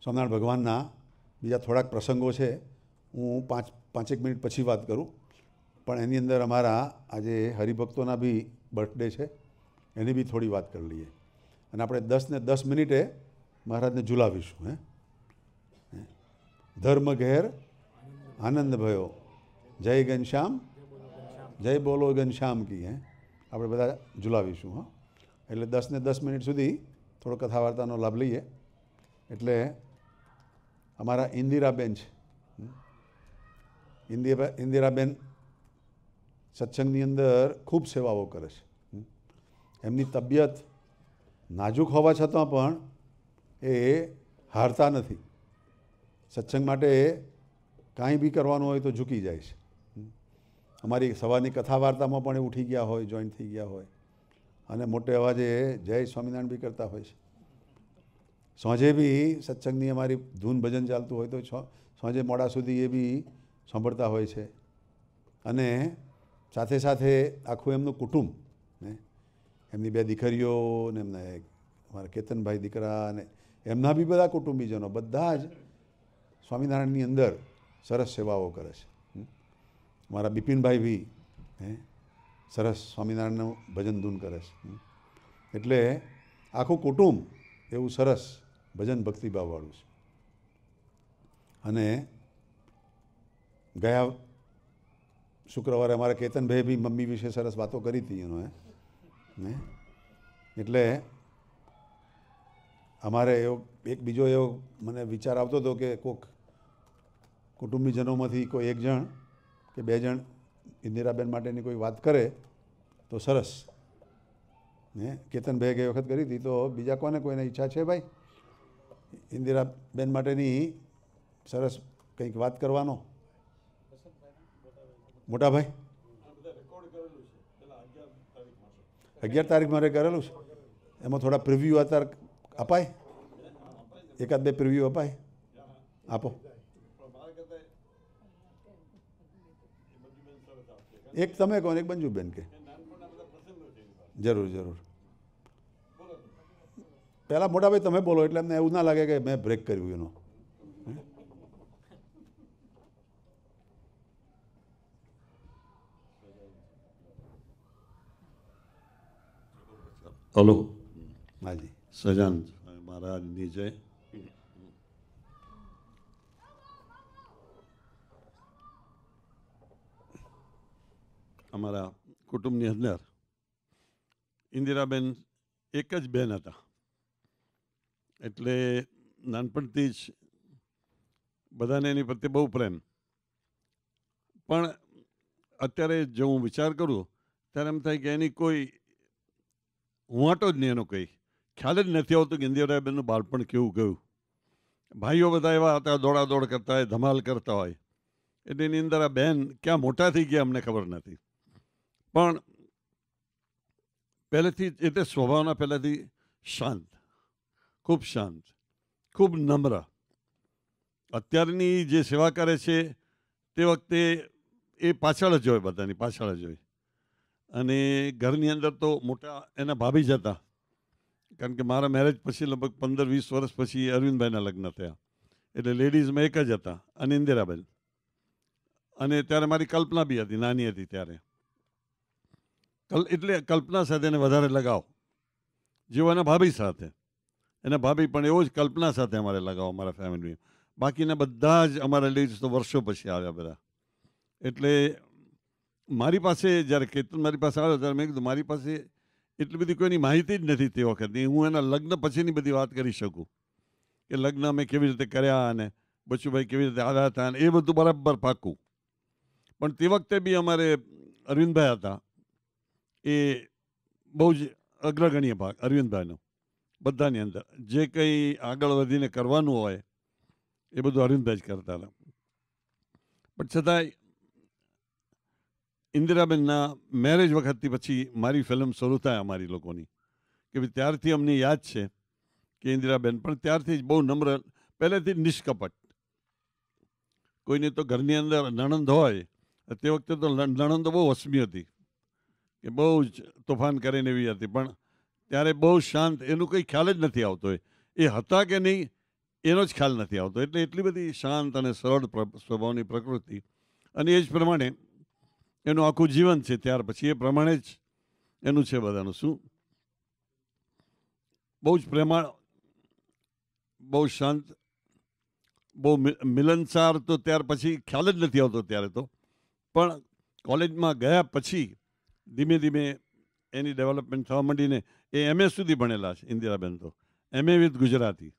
સ્વામિનારાયણ ભગવાનના બીજા થોડાક પ્રસંગો છે, હું પાંચેક મિનિટ પછી વાત કરું, પણ એની અંદર અમારા આજે હરિભક્તોના બી બર્થડે છે, એની બી થોડી વાત કરી લઈએ. અને આપણે 10 ને 10 મિનિટે મહારાજને ઝુલાવીશું. ધર્મ ઘેર આનંદ ભયો, જય ઘનશ્યામ, જય બોલો ઘનશ્યામ કી. આપણે બધા ઝુલાવીશું. એટલે 10 ને 10 મિનિટ સુધી થોડો કથા વાર્તાનો લાભ લઈએ. એટલે અમારા ઇન્દિરાબેન છે, ઇન્દિરાબેન સત્સંગની અંદર ખૂબ સેવાઓ કરે છે. એમની તબિયત નાજુક હોવા છતાં પણ એ હારતા નથી. સત્સંગ માટે કાંઈ બી કરવાનું હોય તો ઝૂકી જાય છે. અમારી સવારની કથા વાર્તામાં પણ એ ઉઠી ગયા હોય, જોઈન્ટ થઈ ગયા હોય, અને મોટે અવાજે જય સ્વામિનારાયણ બી કરતા હોય છે. સાંજે બી સત્સંગની અમારી ધૂન ભજન ચાલતું હોય તો સાંજે મોડા સુધી એ બી સાંભળતા હોય છે. અને સાથે સાથે આખું એમનું કુટુંબ, એમની 2 દીકરીઓ ને એમના અમારા કેતનભાઈ દીકરા અને એમના બી બધા કુટુંબીજનો બધા જ સ્વામિનારાયણની અંદર સરસ સેવાઓ કરે છે. મારા બિપિનભાઈ બી સરસ સ્વામિનારાયણનું ભજન ધૂન કરે છે. એટલે આખું કુટુંબ એવું સરસ ભજન ભક્તિભાવવાળું છે. અને ગયા શુક્રવારે અમારા કેતનભાઈ બી મમ્મી વિશે સરસ વાતો કરી હતી એનો. એટલે અમારે એવો એક બીજો એવો મને વિચાર આવતો હતો કે કોઈક કુટુંબીજનોમાંથી કોઈ 1 જણ કે 2 જણ ઇન્દિરાબેન માટેની કોઈ વાત કરે તો સરસ. કેતનભાઈએ ગઈ વખત કરી હતી, તો બીજા કોઈને ઈચ્છા છે ભાઈ ઇન્દિરાબેન માટેની સરસ કંઈક વાત કરવાનો? મોટા ભાઈ 11 તારીખ મારે કરેલું છે. એમાં થોડા પ્રિવ્યૂ અત્યારે અપાય, 1-2 પ્રિવ્યૂ અપાય, આપો. એક તમે કહો ને એક મંજુબેન કે. જરૂર જરૂર. પહેલાં મોટાભાઈ તમે બોલો એટલે એમને એવું ના લાગે કે મેં બ્રેક કર્યું એનો. હલો. હાજી. સજાન મહારાજની જય. અમારા કુટુંબની અંદર ઇન્દિરાબેન એક જ બેન હતા. એટલે નાનપણથી જ બધાને એની પ્રત્યે બહુ પ્રેમ. પણ અત્યારે જો હું વિચાર કરું ત્યારે એમ થાય કે એની કોઈ હુંવાટો જ નહીં, એનો કંઈ ખ્યાલ જ નથી આવતો કે ઇન્દિરાબેનનું બાળપણ કેવું ગયું. ભાઈઓ બધા એવા હતા, દોડાદોડ કરતા હોય, ધમાલ કરતા હોય. એટલે એની અંદર આ બેન ક્યાં મોટા થઈ ગયા અમને ખબર નથી. પણ પહેલેથી એટલે સ્વભાવના પહેલાંથી શાંત, ખૂબ શાંત, ખૂબ નમ્ર. અત્યારની જે સેવા કરે છે તે વખતે એ પાછળ જ હોય, બધાની પાછળ જ હોય. અને ઘરની અંદર તો મોટા એના ભાભી જ હતા, કારણ કે મારા મેરેજ પછી લગભગ 15-20 વર્ષ પછી અરવિંદભાઈના લગ્ન થયા. એટલે લેડીઝમાં એક જ હતા અને ઇન્દિરાબેન. અને ત્યારે મારી કલ્પના બી હતી, નાની હતી ત્યારે. એટલે કલ્પના સાથે એને વધારે લગાવ, જેવો એના ભાભી સાથે. એના ભાભી પણ એવો જ કલ્પના સાથે અમારે લગાવ અમારા ફેમિલી. બાકીના બધા જ અમારા લેડીઝ તો વર્ષો પછી આવ્યા બધા. એટલે મારી પાસે જ્યારે કેતન મારી પાસે આવ્યો ત્યારે મેં કીધું મારી પાસે એટલી બધી કોઈની માહિતી જ નથી તે વખતની. હું એના લગ્ન પછીની બધી વાત કરી શકું કે લગ્ન અમે કેવી રીતે કર્યા અને બચુભાઈ કેવી રીતે આવ્યા હતા અને એ બધું બરાબર પાકું. પણ તે વખતે બી અમારે અરવિંદભાઈ હતા, એ બહુ જ અગ્રગણ્ય ભાગ અરવિંદભાઈનો બધાની અંદર. જે કંઈ આગળ વધીને કરવાનું હોય એ બધું અરવિંદભાઈ જ કરતા હતા. પણ છતાંય ઇન્દિરાબેનના મેરેજ વખતથી પછી મારી ફિલ્મ શરૂ થાય અમારી લોકોની, કે ભાઈ ત્યારથી અમને યાદ છે કે ઇન્દિરાબેન પણ ત્યારથી જ બહુ નમ્ર, પહેલેથી જ નિષ્કપટ. કોઈને તો ઘરની અંદર નણંદ હોય, તે વખતે તો નણંદ બહુ વસમી હતી કે બહુ જ તોફાન કરીને એવી હતી, પણ ત્યારે બહુ શાંત, એનું કંઈ ખ્યાલ જ નથી આવતો. એ હતા કે નહીં એનો જ ખ્યાલ નથી આવતો. એટલે એટલી બધી શાંત અને સરળ સ્વભાવની પ્રકૃતિ, અને એ જ પ્રમાણે એનું આખું જીવન છે. ત્યાર પછી એ પ્રમાણે જ એનું છે બધાનું. શું બહુ જ પ્રેમાળ, બહુ શાંત, બહુ મિલનસાર. તો ત્યાર પછી ખ્યાલ જ નથી આવતો ત્યારે તો. પણ કોલેજમાં ગયા પછી ધીમે ધીમે એની ડેવલપમેન્ટ થવા માંડીને એ MA સુધી ભણેલા છે ઇન્દિરાબેન તો, MA વિથ ગુજરાતી.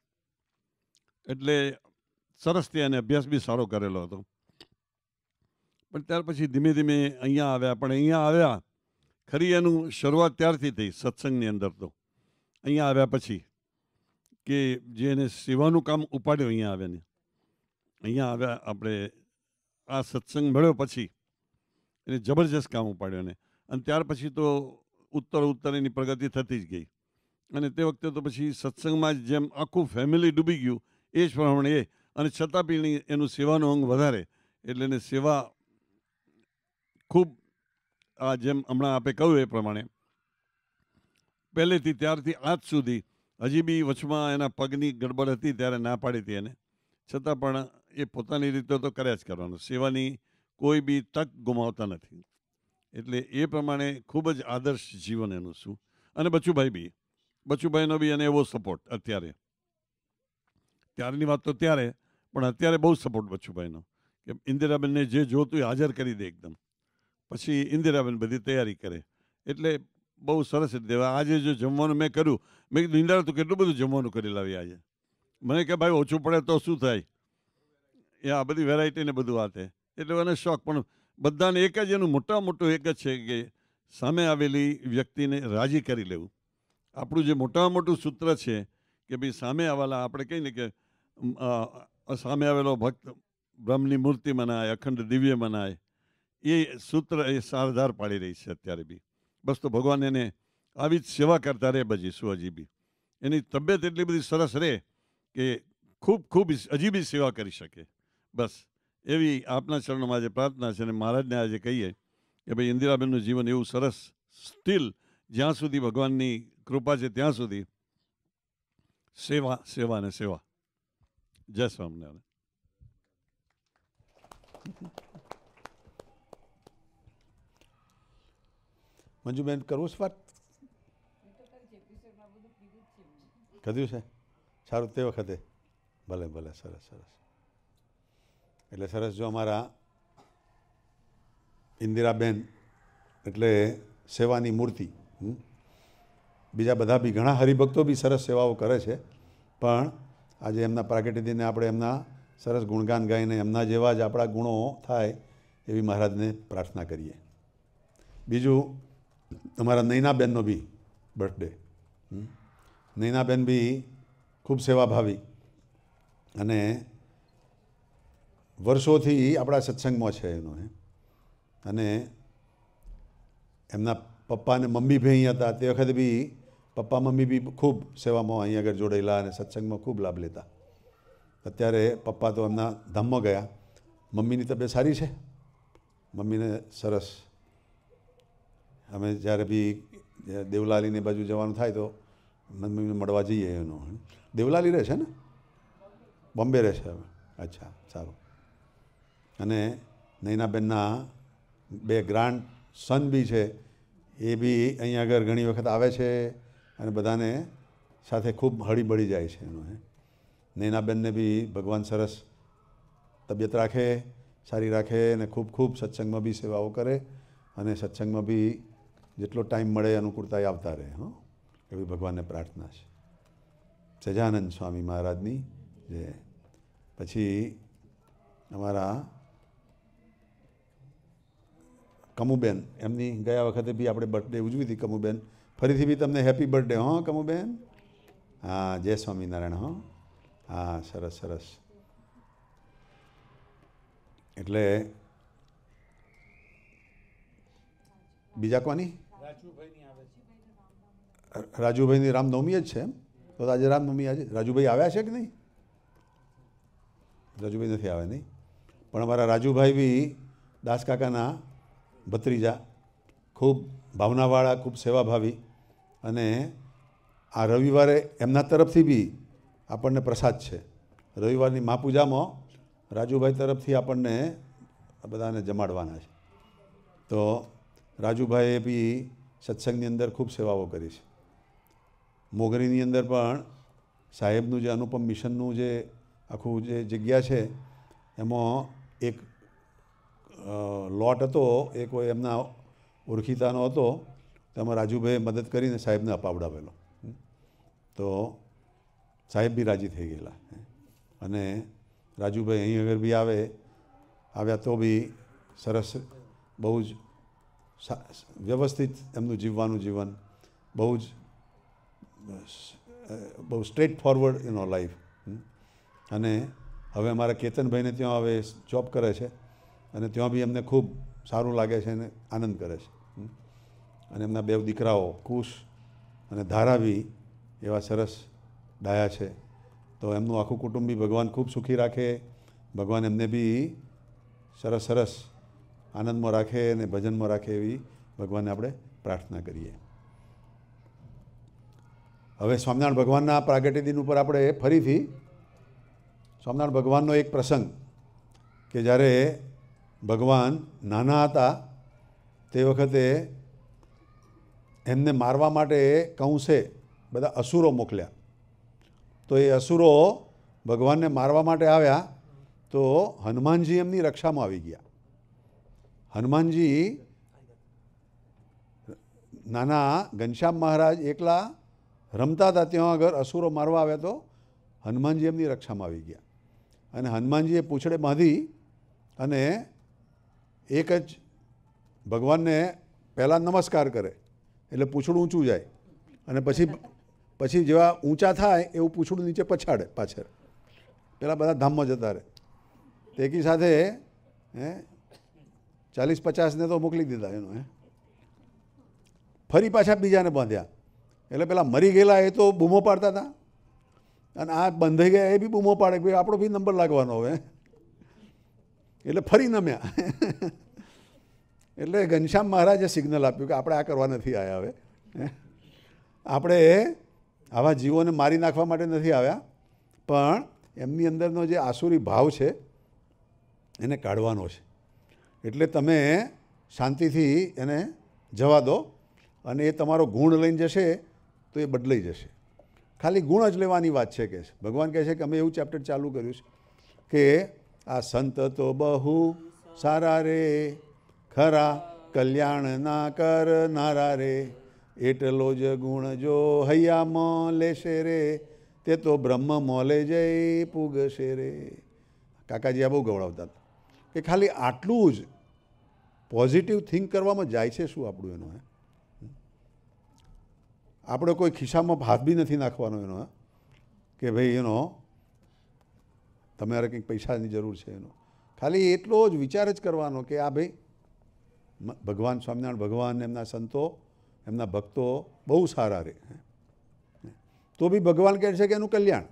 એટલે સરસ ત્યાં એને અભ્યાસ બી સારો કરેલો હતો. પણ ત્યાર પછી ધીમે ધીમે અહીંયા આવ્યા. પણ અહીંયા આવ્યા ખરી એનું શરૂઆત ત્યારથી થઈ સત્સંગની અંદર. તો અહીંયા આવ્યા પછી કે જે એને સેવાનું કામ ઉપાડ્યું, અહીંયા આવ્યા ને અહીંયા આવ્યા આપણે આ સત્સંગ મળ્યો પછી એને જબરજસ્ત કામ ઉપાડ્યો ને. અને ત્યાર પછી તો ઉત્તર એની પ્રગતિ થતી જ ગઈ. અને તે વખતે તો પછી સત્સંગમાં જ જેમ આખું ફેમિલી ડૂબી ગયું એ જ પ્રમાણે એ, અને છતાં બી એનું સેવાનું અંગ વધારે. એટલે એને સેવા ખૂબ, આ જેમ હમણાં આપણે કહ્યું એ પ્રમાણે પહેલેથી ત્યારથી આજ સુધી, હજી બી વચમાં એના પગની ગડબડ હતી ત્યારે ના પાડી હતી એને, છતાં પણ એ પોતાની રીતે તો કર્યા જ કરવાનું. સેવાની કોઈ બી તક ગુમાવતા નથી. એટલે એ પ્રમાણે ખૂબ જ આદર્શ જીવન એનું. શું અને બચુભાઈનો બી એને એવો સપોર્ટ અત્યારે, ત્યારની વાત તો ત્યારે, પણ અત્યારે બહુ સપોર્ટ બચુભાઈનો કે ઇન્દિરાબેનને જે જોતું એ હાજર કરી દે એકદમ. પછી ઇન્દિરાબેન બધી તૈયારી કરે. એટલે બહુ સરસ રીતે. આજે જો જમવાનું મેં કર્યું, મેં કીધું ઇન્દિરા તું કેટલું બધું જમવાનું કરી લાવી આજે. મને કે ભાઈ ઓછું પડે તો શું થાય, એ આ બધી વેરાયટી ને બધું વાતે. એટલે એને શોખ. પણ બધાને એક જ એનું મોટું એક જ છે કે સામે આવેલી વ્યક્તિને રાજી કરી લેવું. આપણું જે મોટામાં મોટું સૂત્ર છે કે ભાઈ સામે આવેલા, આપણે કહીને કે સામે આવેલો ભક્ત બ્રહ્મની મૂર્તિ મનાય, અખંડ દિવ્ય મનાય. એ સૂત્ર એ સારધાર પાડી રહી છે અત્યારે બી. બસ તો ભગવાન એને આવી જ સેવા કરતા રહે બજી શું હજી બી. એની તબિયત એટલી બધી સરસ રહે કે ખૂબ હજી બી સેવા કરી શકે. બસ એવી આપના ચરણોમાં આજે પ્રાર્થના છે. અને મહારાજને આજે કહીએ કે ભાઈ ઇન્દિરાબેનનું જીવન એવું સરસ, સ્ટીલ જ્યાં સુધી ભગવાનની કૃપા છે ત્યાં સુધી સેવા ને સેવા. જય સ્વામિનારાયણ. મંજુબેન કરવું છે વાત? કધું છે સારું તે વખતે. ભલે સરસ. એટલે સરસ. જો અમારા ઇન્દિરાબેન એટલે સેવાની મૂર્તિ. બીજા બધા બી ઘણા હરિભક્તો બી સરસ સેવાઓ કરે છે, પણ આજે એમના પ્રાગટ્ય દિને આપણે એમના સરસ ગુણગાન ગાઈને એમના જેવા જ આપણા ગુણો થાય એવી મહારાજને પ્રાર્થના કરીએ. બીજું અમારા નૈનાબેનનો બી બર્થડે. નૈનાબેન બી ખૂબ સેવાભાવી અને વર્ષોથી આપણા સત્સંગમાં છે એનો. અને એમના પપ્પા અને મમ્મી બી અહીં હતા તે વખતે બી પપ્પા મમ્મી બી ખૂબ સેવામાં અહીં આગળ જોડાયેલા અને સત્સંગમાં ખૂબ લાભ લેતા. અત્યારે પપ્પા તો એમના ધામમાં ગયા. મમ્મીની તબિયત સારી છે, મમ્મીને સરસ. અમે જ્યારે બી દેવલાલીની બાજુ જવાનું થાય તો મમ્મીને મળવા જઈએ એનો. દેવલાલી રહે છે ને, બોમ્બે રહે છે હવે. અચ્છા, સારું. અને નૈનાબેનના 2 ગ્રાન્ડ સન બી છે, એ બી અહીંયા આગળ ઘણી વખત આવે છે અને બધાને સાથે ખૂબ હળીબળી જાય છે એનો. નૈનાબેનને બી ભગવાન સરસ તબિયત રાખે, સારી રાખે અને ખૂબ ખૂબ સત્સંગમાં બી સેવાઓ કરે અને સત્સંગમાં બી જેટલો ટાઈમ મળે અનુકૂળતાએ આવતા રહે. એવી ભગવાનને પ્રાર્થના છે. સજાનંદ સ્વામી મહારાજની જે. પછી અમારા કમુબેન, એમની ગયા વખતે બી આપણે બર્થડે ઉજવી હતી. કમુબેન, ફરીથી બી તમને હેપી બર્થડે. કમુબેન. હા, જય સ્વામિનારાયણ. હા, સરસ સરસ. એટલે બીજા કોની? રાજુભાઈની રામનવમી જ છે એમ? તો આજે રામનવમી, આજે રાજુભાઈ આવ્યા છે કે નહીં? રાજુભાઈ નથી આવ્યા નહીં, પણ અમારા રાજુભાઈ બી દાસકાકાના ભત્રીજા, ખૂબ ભાવનાવાળા, ખૂબ સેવાભાવી. અને આ રવિવારે એમના તરફથી બી આપણને પ્રસાદ છે. રવિવારની મહાપૂજામાં રાજુભાઈ તરફથી આપણને બધાને જમાડવાના છે. તો રાજુભાઈએ બી સત્સંગની અંદર ખૂબ સેવાઓ કરી છે. મોગરીની અંદર પણ સાહેબનું જે અનુપમ મિશનનું જે આખું જે જગ્યા છે એમાં એક લોટ હતો, એ કોઈ એમના ઓળખીતાનો હતો, તેમાં રાજુભાઈએ મદદ કરીને સાહેબને અપાવડાવેલો. તો સાહેબ બી રાજી થઈ ગયેલા. અને રાજુભાઈ અહીં આગળ બી આવ્યા તો બી સરસ, બહુ જ વ્યવસ્થિત એમનું જીવવાનું જીવન, બહુ સ્ટ્રેટ ફોરવર્ડ લાઈફ. અને હવે અમારા કેતનભાઈને ત્યાં હવે જોબ કરે છે અને ત્યાં બી એમને ખૂબ સારું લાગે છે અને આનંદ કરે છે. અને એમના 2 દીકરાઓ કુશ અને ધારા બી એવા સરસ ડાયા છે. તો એમનું આખું કુટુંબ બી ભગવાન ખૂબ સુખી રાખે, ભગવાન એમને બી સરસ સરસ આનંદમાં રાખે અને ભજનમાં રાખે, એવી ભગવાનને આપણે પ્રાર્થના કરીએ. હવે સ્વામિનારાયણ ભગવાનના પ્રાગટ્ય દિન ઉપર આપણે ફરીથી સ્વામિનારાયણ ભગવાનનો એક પ્રસંગ કે જ્યારે ભગવાન નાના હતા તે વખતે એમને મારવા માટે કંસે બધા અસુરો મોકલ્યા. તો એ અસુરો ભગવાનને મારવા માટે આવ્યા તો હનુમાનજી એમની રક્ષામાં આવી ગયા. હનુમાનજી નાના ઘનશ્યામ મહારાજ એકલા રમતા હતા, ત્યાં આગળ અસુરો મારવા આવ્યા તો હનુમાનજી એમની રક્ષામાં આવી ગયા. અને હનુમાનજીએ પૂંછડે બાંધી અને એક જ ભગવાનને પહેલાં નમસ્કાર કરે એટલે પૂંછડું ઊંચું જાય અને પછી જેવા ઊંચા થાય એવું પૂંછડું નીચે પછાડે પાછળ. પેલા બધા ધામમાં જતા રહે. તેકી સાથે 40-50ને તો મોકલી દીધા એનો. ફરી પાછા બીજાને બાંધ્યા એટલે પેલા મરી ગયેલા એ તો બૂમો પાડતા હતા અને આ બંધાઈ ગયા એ બી બૂમો પાડે કે આપણો બી નંબર લાગવાનો હવે. એટલે ફરી નમ્યા. એટલે ઘનશ્યામ મહારાજે સિગ્નલ આપ્યું કે આપણે આ કરવા નથી આવ્યા. હવે આપણે આવા જીવોને મારી નાખવા માટે નથી આવ્યા, પણ એમની અંદરનો જે આસુરી ભાવ છે એને કાઢવાનો છે. એટલે તમે શાંતિથી એને જવા દો અને એ તમારો ગુણ લઈને જશે તો એ બદલાઈ જશે. ખાલી ગુણ જ લેવાની વાત છે કે ભગવાન કહે છે કે અમે એવું ચેપ્ટર ચાલુ કર્યું છે કે આ સંત તો બહુ સારા રે, ખરા કલ્યાણ ના કરનારા રે, એટલો જ ગુણ જો હૈયામાં લેશે રે, તે તો બ્રહ્મ મોલે જઈ પૂગશે રે. કાકાજી આ બહુ ગવડાવતા હતા કે ખાલી આટલું જ પોઝિટિવ થિંક કરવામાં જાય છે શું આપણું એનો. આપણે કોઈ ખિસ્સામાં હાથ બી નથી નાખવાનો એનો કે ભાઈ એનો તમારે કંઈક પૈસાની જરૂર છે એનો. ખાલી એટલો જ વિચાર જ કરવાનો કે આ ભાઈ ભગવાન સ્વામિનારાયણ ભગવાન, એમના સંતો, એમના ભક્તો બહુ સારા રહે. તો બી ભગવાન કહે છે કે એનું કલ્યાણ.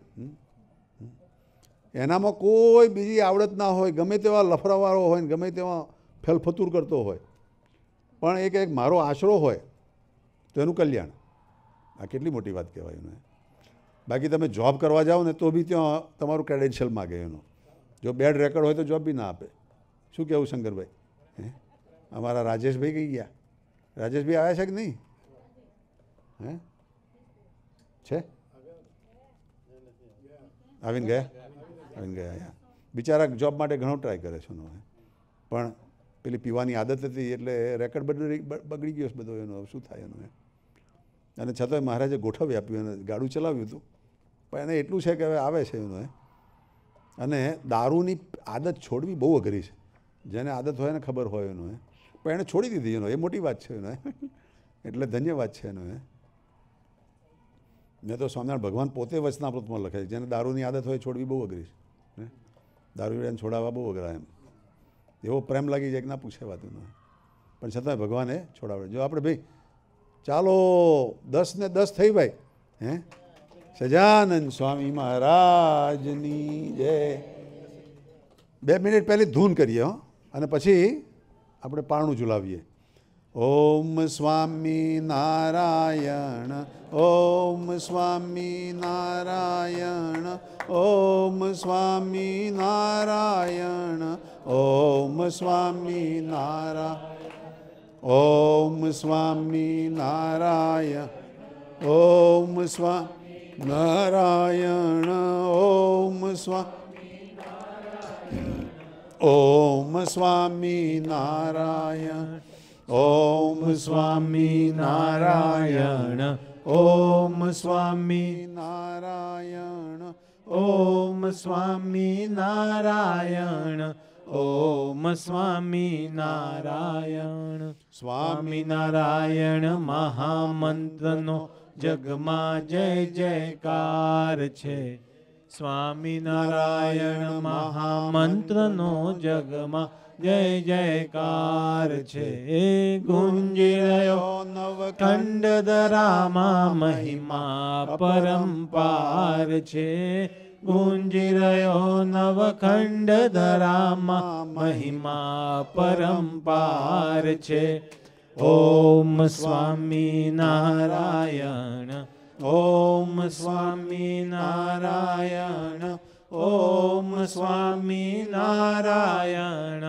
એનામાં કોઈ બીજી આવડત ના હોય, ગમે તેવા લફરાવાળો હોય ને ગમે તેવા ફેલફતુર કરતો હોય, પણ એક મારો આશરો હોય તો એનું કલ્યાણ. આ કેટલી મોટી વાત કહેવાય એનું. બાકી તમે જોબ કરવા જાઓ ને તો બી ત્યાં તમારું ક્રેડેન્શિયલ માગે એનું. જો બેડ રેકર્ડ હોય તો જોબ બી ના આપે. શું કહેવું શંકરભાઈ? હે, અમારા રાજેશભાઈ કઈ ગયા? રાજેશભાઈ આવ્યા છે કે નહીં? હે છે? આવીને ગયા? આવીને ગયા યા. બિચારા જોબ માટે ઘણો ટ્રાય કરે છે એનો, પણ પેલી પીવાની આદત હતી એટલે રેકર્ડ બગડી ગયો બધો એનો. શું થાય એનું? અને છતાંય મહારાજે ગોઠવી આપ્યું અને ગાડું ચલાવ્યું હતું. પણ એને એટલું છે કે હવે આવે છે એનું. અને દારૂની આદત છોડવી બહુ અઘરી છે. જેને આદત હોય ને ખબર હોય એનું. પણ એણે છોડી દીધી એનો, એ મોટી વાત છે એનો. એટલે ધન્યવાદ છે એનો. મેં તો સ્વામિનારાયણ ભગવાન પોતે વચનામૃતમાં લખે છે જેને દારૂની આદત હોય છોડવી બહુ અઘરી છે. દારૂ એને છોડાવવા બહુ અઘરા એમ. એવો પ્રેમ લાગી જાય કે ના પૂછે વાત એનો. પણ છતાંય ભગવાને છોડાવડે. જો આપણે ભાઈ ચાલો 10 ને 10 થઈ ભાઈ. હે, સજાનંદ સ્વામી મહારાજની જય. 2 મિનિટ પહેલી ધૂન કરીએ હો, અને પછી આપણે પારણું ઝુલાવીએ. ઓમ સ્વામી નારાયણ, ઓમ સ્વામી નારાયણ, ઓમ સ્વામી નારાયણ, ઓમ સ્વામી નારાયણ, ઓમ સ્વામી નારાયણ, ઓમ સ્વામી નારાયણ, ઓમ સ્વામી ઓમ સ્વામી નારાયણ, ઓમ સ્વામી નારાયણ, ઓમ સ્વામી નારાયણ, ઓમ સ્વામી નારાયણ, ઓમ સ્વામી નારાયણ. સ્વામિનારાયણ મહામંત્રનો જગમાં જય જયકાર છે. સ્વામિનારાયણ મહામંત્રનો જગમાં જય જયકાર છે. ગુંજી રહ્યો નવખંડ ધરામાં મહિમા પરંપાર છે. ગુંજી રહ્યો નવખંડ ધરામાં મહિમા પરંપાર છે. ઓમ સ્વામી નારાયણ, ઓમ સ્વામી નારાયણ, ઓમ સ્વામી નારાયણ,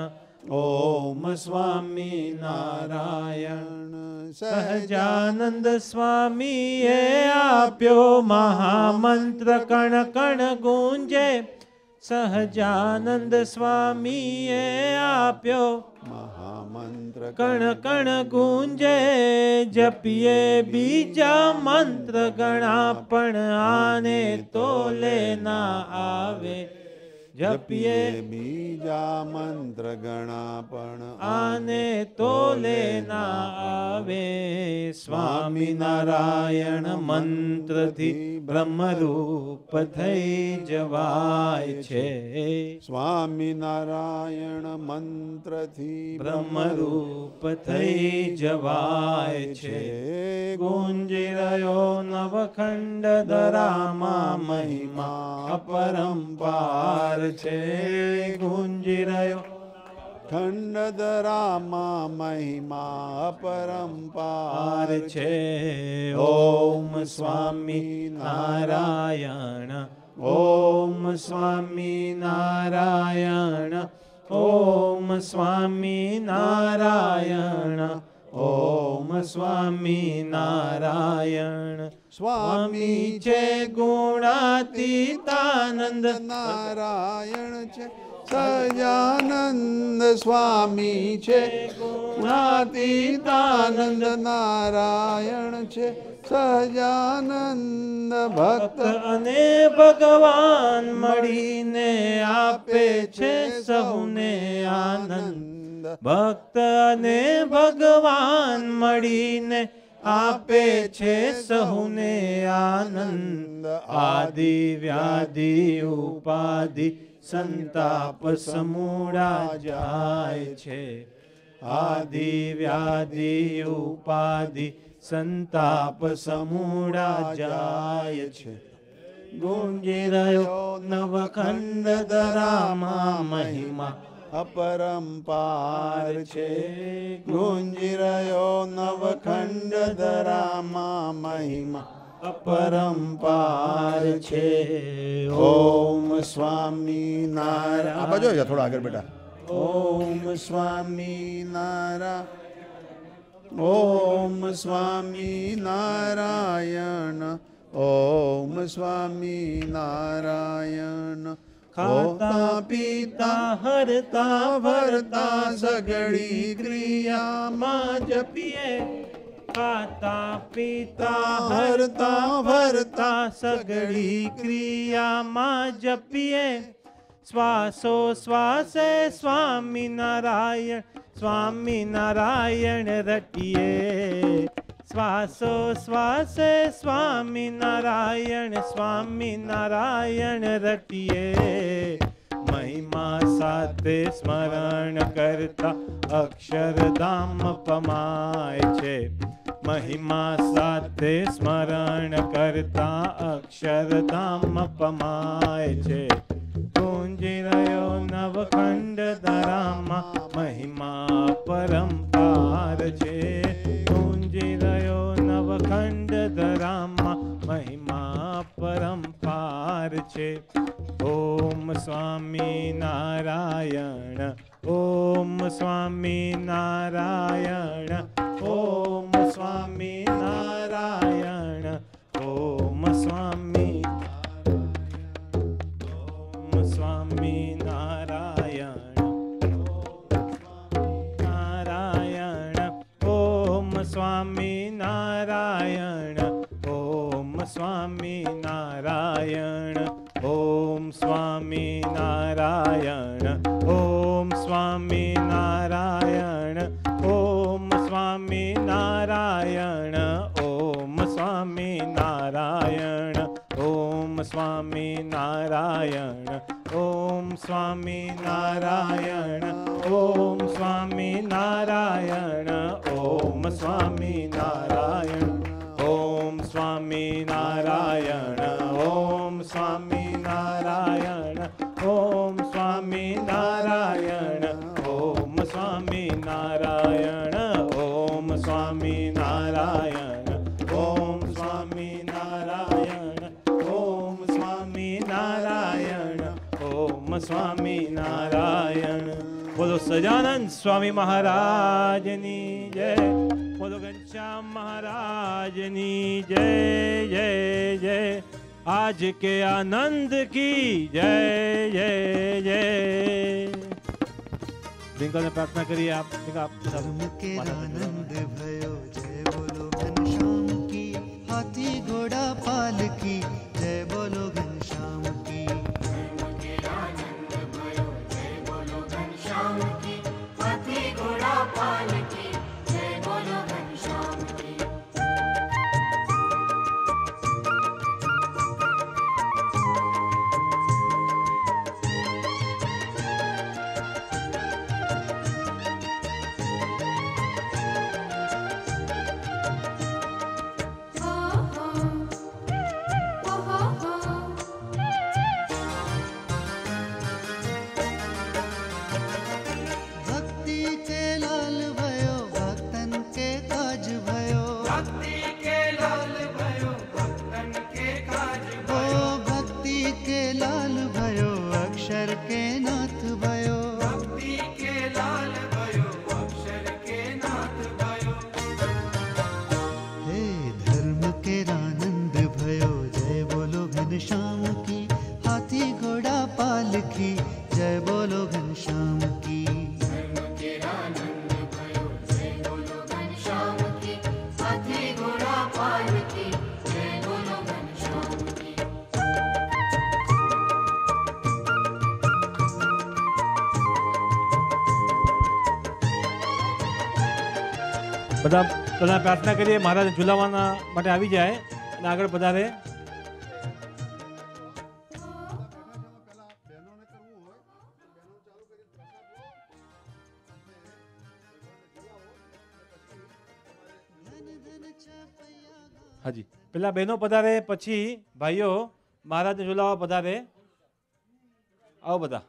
ઓમ સ્વામી નારાયણ. સહજાનંદ સ્વામીએ આપ્યો મહામંત્ર કણ કણ ગુંજે. સહજાનંદ સ્વામીએ આપ્યો મહામંત્ર કણ કણ ગુંજે. જપીએ બીજા મંત્ર ગણા પણ આને તોલે ના આવે. જપીએ બીજા મંત્ર ગણા પણ આને તોલે ના આવે. સ્વામિનારાયણ મંત્રથી બ્રહ્મરૂપ થઈ જવાય છે. સ્વામિનારાયણ મંત્રથી બ્રહ્મરૂપ થઈ જવાય છે. ગુંજી રહ્યો નવખંડ ધરામાં મહિમા પરંપાર છે. ગુંજી રહ્યો ખંડધરામાં મહિમા પરંપાર છે. ઓમ સ્વામી નારાયણ, ઓમ સ્વામી નારાયણ, ઓમ સ્વામી નારાયણ, ઓમ સ્વામી નારાયણ. સ્વામી છે ગુણાતીતાનંદ નારાયણ છે. સજાનંદ સ્વામી છે. ગુણાતીતાનંદ નારાયણ છે. સજાનંદ ભક્ત અને ભગવાન મળીને આપે છે સૌને આનંદ. ભક્ત અને ભગવાન મળીને આપે છે સૌને આનંદ. આદિ વ્યાધિ ઉપાધિ સંતાપ સમૂળા જાય છે. આદિ વ્યાધિ ઉપાધિ સંતાપ સમૂળા જાય છે. ગુંજી રહ્યો નવખંડ ધરામાં મહિમા અપરંપાર છે. ગુંજી રહ્યો નવખંડ ધરામાં મહિમા અપરંપાર છે. ઓમ સ્વામી નારાયણ. આ બાજુ આવી જા થોડા આગળ બેટા. ઓમ સ્વામી નારાયણ. ઓમ સ્વામી નારાયણ. ઓમ સ્વામી નારાયણ. ખાતા પીતા હરતા ભરતા સગળી ક્રિયામાં જપીએ. ખાતા પીતા હરતા ભરતા સગળી ક્રિયામાં જપીએ. શ્વાસો શ્વાસે સ્વામિનારાયણ સ્વામિનારાયણ રટીએ. શ્વાસો શ્વાસે સ્વામિનારાયણ સ્વામિનારાયણ રટીએ. મહિમા સાથે સ્મરણ કરતા અક્ષરધામ પમાય છે. મહિમા સાથે સ્મરણ કરતા અક્ષરધામ પમાય છે. ગુંજી રહ્યો નવખંડ ધરામાં મહિમા પરંપાર છે. ગુંજી રહ્યો નવખંડ ધરામાં મહિમા પરંપાર છે. ઓમ સ્વામી નારાયણ. ઓમ સ્વામી નારાયણ. ઓમ સ્વામી નારાયણ. ઓમ સ્વામી સ્વામી નારાયણ. નારાયણ. ઓમ સ્વામી નારાયણ. ઓમ સ્વામી નારાયણ. ઓમ સ્વામી નારાયણ. ઓમ સ્વામી નારાયણ. ઓમ સ્વામી નારાયણ. ઓમ સ્વામી નારાયણ. ઓમ સ્વામી નારાયણ. ઓમ સ્વામી નારાયણ. ઓમ સ્વામી નારાયણ. ઓમ સ્વામી નારાયણ. ઓમ સ્વામી નારાયણ. ઓમ સ્વામી નારાયણ. ઓમ સ્વામી નારાયણ. ઓમ સ્વામી નારાયણ. ઓમ સ્વામી નારાયણ. ઓમ સ્વામી નારાયણ. ઓમ સ્વામી નારાયણ. ઓમ સ્વામી નારાયણ. બોલો સજાનંદ સ્વામી મહારાજની જય. બોલો ઘનશ્યામ મહારાજની જય જય જય. आज के आनंद की जय जय जय. जिनको ने प्रार्थना करी आप धर्म के आनंद भयो जय बोलो घनश्याम की. हाथी घोड़ा पाल की जय बोलो घनश्याम की. धर्म के आनंद भयो जय बोलो घनश्याम की. हाथी घोड़ा पाल की जय बोलो घनश्याम की. भक्ति के लाल भयो भक्तन के काज भयो. भक्ति के लाल भयो भक्तन के काज ओ भक्ति के लाल भयो अक्षर के नाथ भयो. भक्ति के लाल भयो अक्षर के नाथ भयो. हे धर्म के आनंद भयो जय बोलो घनश्याम की. हाथी घोड़ा पाल की जय बोलो घनश्याम की. धर्म के आनंद भयो जय बोलो घनश्याम की. हाथी घोड़ा पाल की जय बोलो घनश्याम की. બધા બધા પ્રાર્થના કરીએ મહારાજ ઝુલાવવાના માટે આવી જાય અને આગળ પધારે. હાજી પેલા બહેનો પધારે પછી ભાઈઓ મહારાજને ઝુલાવવા પધારે. આવો બધા.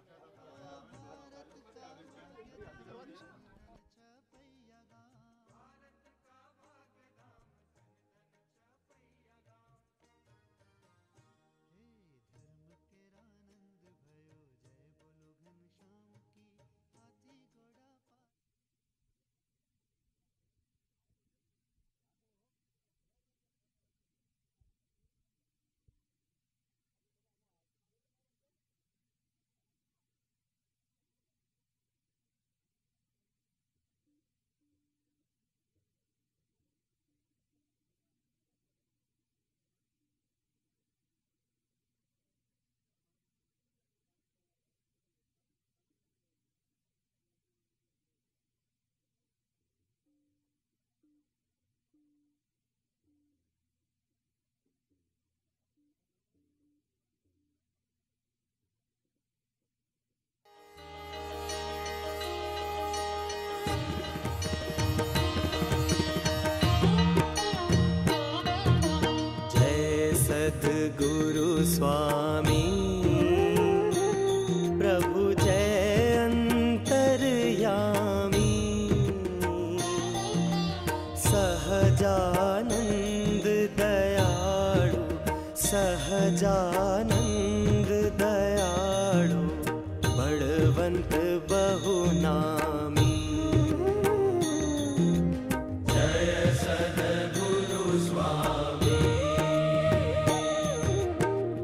नामी।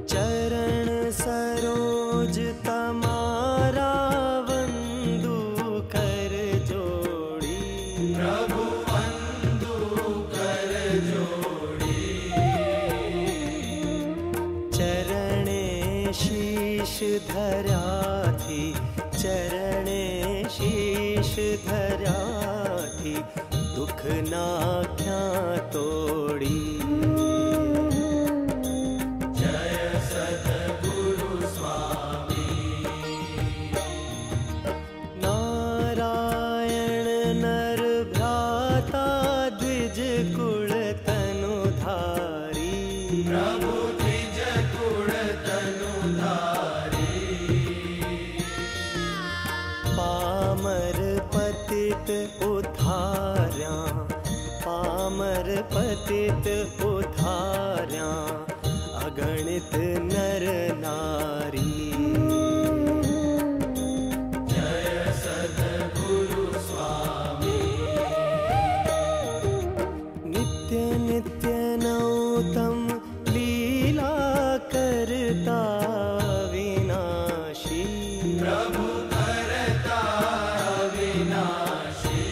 चरण सरोज तमारा वंदु कर जोड़ी। प्रभु वंदु कर जोड़ी। चरणे शीश धरा थी, चरणे शीश धरा थी, दुख ना क्या तोड़ी। नारायण नर भ्राता द्विज कुल तनु धारी। प्रभु द्विज कुल तनु धारी। पामर पतित उद्धार्या, पामर पतित उद्धार्या, अगणित नर नारी। नित्य नित्य नौतम लीला करता विनाशी। प्रभु करता विनाशी।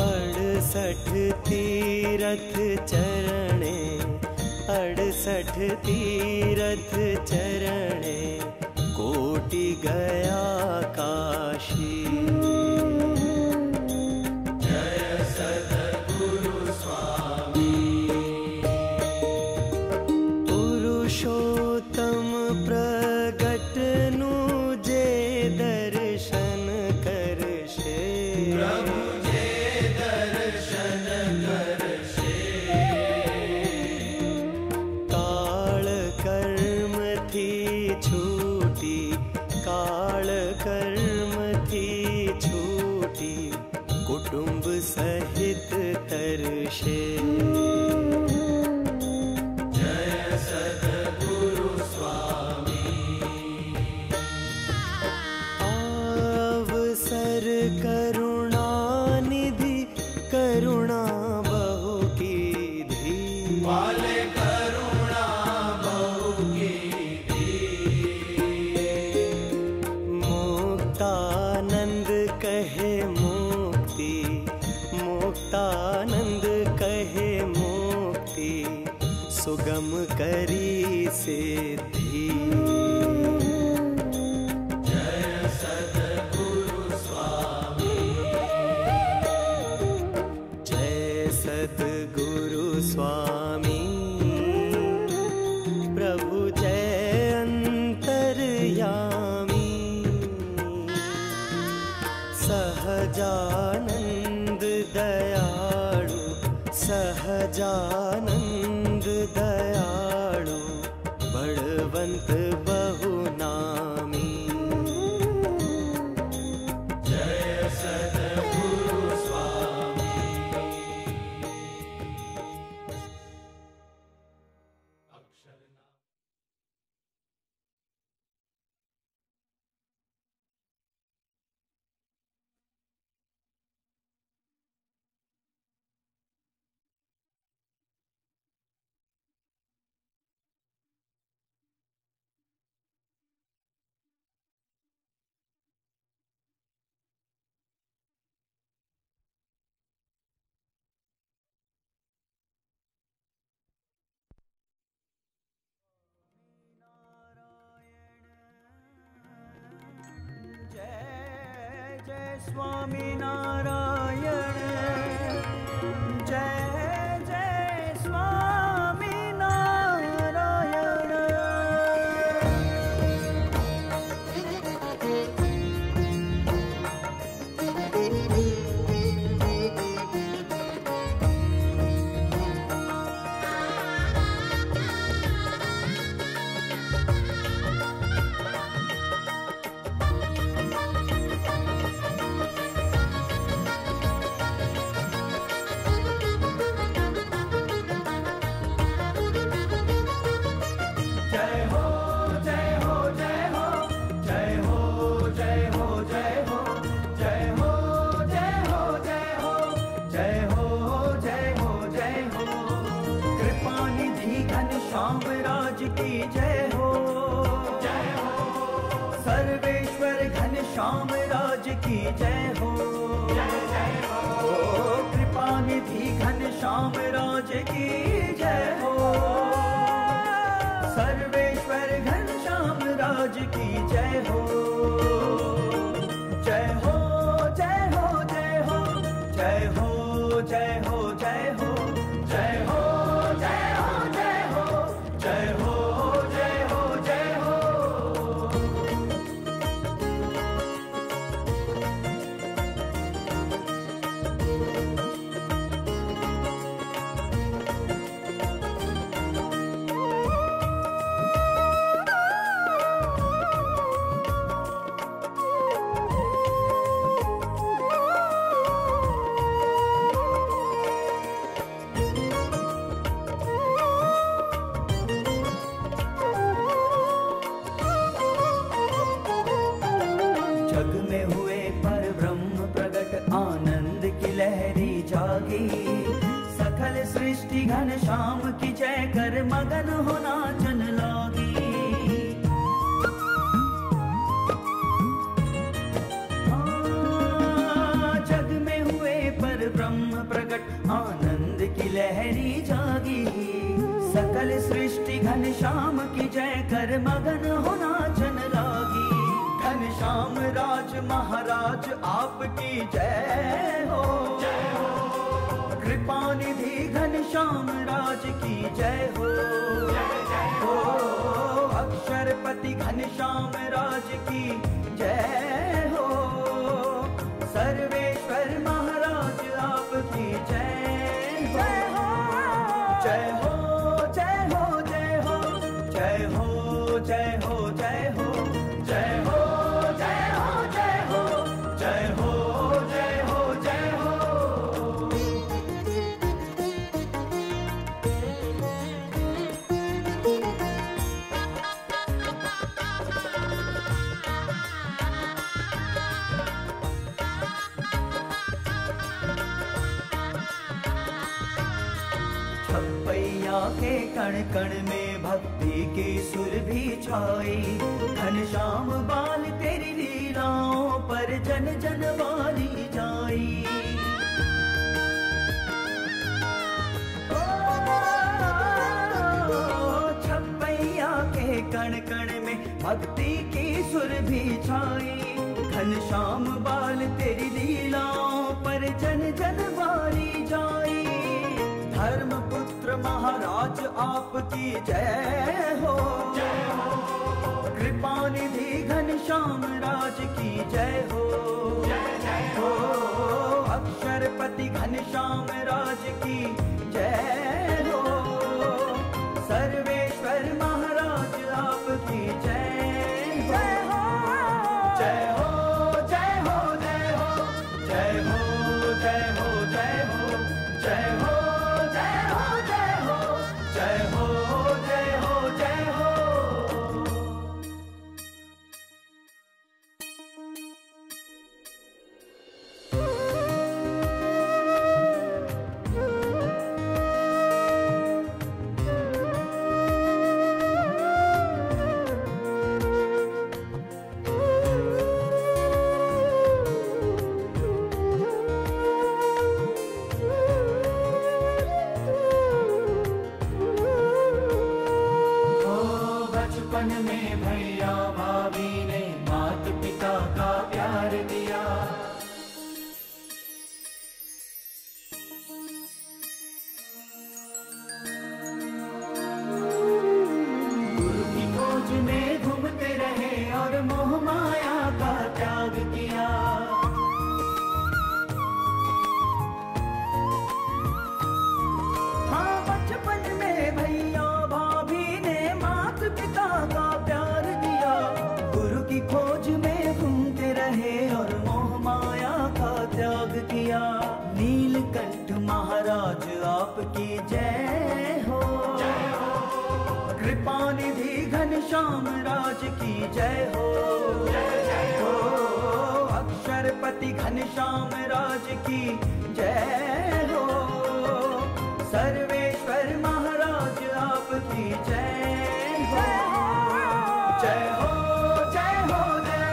68 तीरथ चरणे, 68 तीरथ चरणे, कोटि गया काशी। पुरुषोत्तम प्रगट नु जे दर्शन करशे। प्रभु जे दर्शन करशे। काल कर्म थी छूटी, काल कर्म थी छूटी, कुटुंब सहित तरशे। अवसर करुणा निधि, करुणा बहु कीधी। वाले करुणा बहु कीधी। मुक्तानंद कहे मुक्ति, मुक्तानंद कहे मुक्ति, सुगम करी सिद्धि। सद्गुरु स्वामी, प्रभु जय अंतर्यामी। सहजानंद दयाळु, सहजानंद दयाळु, बड़वंत बहु नामी। स्वामी नारायण, जय जय स्वामी नारायण। सर्वेश्वर घनश्याम राज की जय हो, कृपा निधि घनश्याम राज की जय हो, सर्वेश्वर घनश्याम राज की जय हो, जय हो जय हो जय हो जय हो जय हो जय हो जय हो जय हो जय हो जय हो जय हो जय हो। जग में हुए पर ब्रह्म प्रगट आनंद की लहरी जागी, सकल सृष्टि घनश्याम की जय कर मगन हो नाचन लागी। जग में हुए पर ब्रह्म प्रगट आनंद की लहरी जागी, सकल सृष्टि घनश्याम की जय कर मगन हो नाचन लागी। घनश्याम राज महाराज आपकी जय हो, कृपा निधि घनश्याम राज की जय हो, अक्षरपति घनश्याम राज की जय हो, सर्वेश्वर महाराज आपकी जय हो, जय हो जय हो जय हो जय हो जय हो जय हो जय हो जय हो जय हो जय हो जय हो जय हो। छपैया के कण कण में भक्ति की सुर भी छाई, घनश्याम बाल तेरी लीलाओं पर जन जन वाली जाई। छपैया के कण कण में भक्ति की सुर भी छाई, घनश्याम बाल तेरी लीलाओं पर जन जन वाली जाई। धर्म पुत्र महाराज आपकी जय हो, कृपा निधि घनश्याम राज की जय हो, अक्षरपति घनश्याम राज की जय हो, सर्वेश्वर महाराज आपकी जय हो, जय हो जय हो जय हो जय हो जय हो जय हो जय हो जय हो जय हो जय हो जय हो जय हो। बचपन में भैया भाभी ने मात पिता का प्यार दिया, गुरु की खोज में घूमते रहे और मोह माया का त्याग किया। हाँ, बचपन में भैया भाभी ने मात पिता का प्यार दिया, गुरु की खोज में घूमते रहे और मोह माया का त्याग किया। नीलकंठ महाराज आपकी जय हो, कृपा निधि घनश्याम राज की जय हो, अक्षरपति घनश्याम राज की जय हो, सर्वेश्वर महाराज आपकी जय हो, जय हो जय हो जय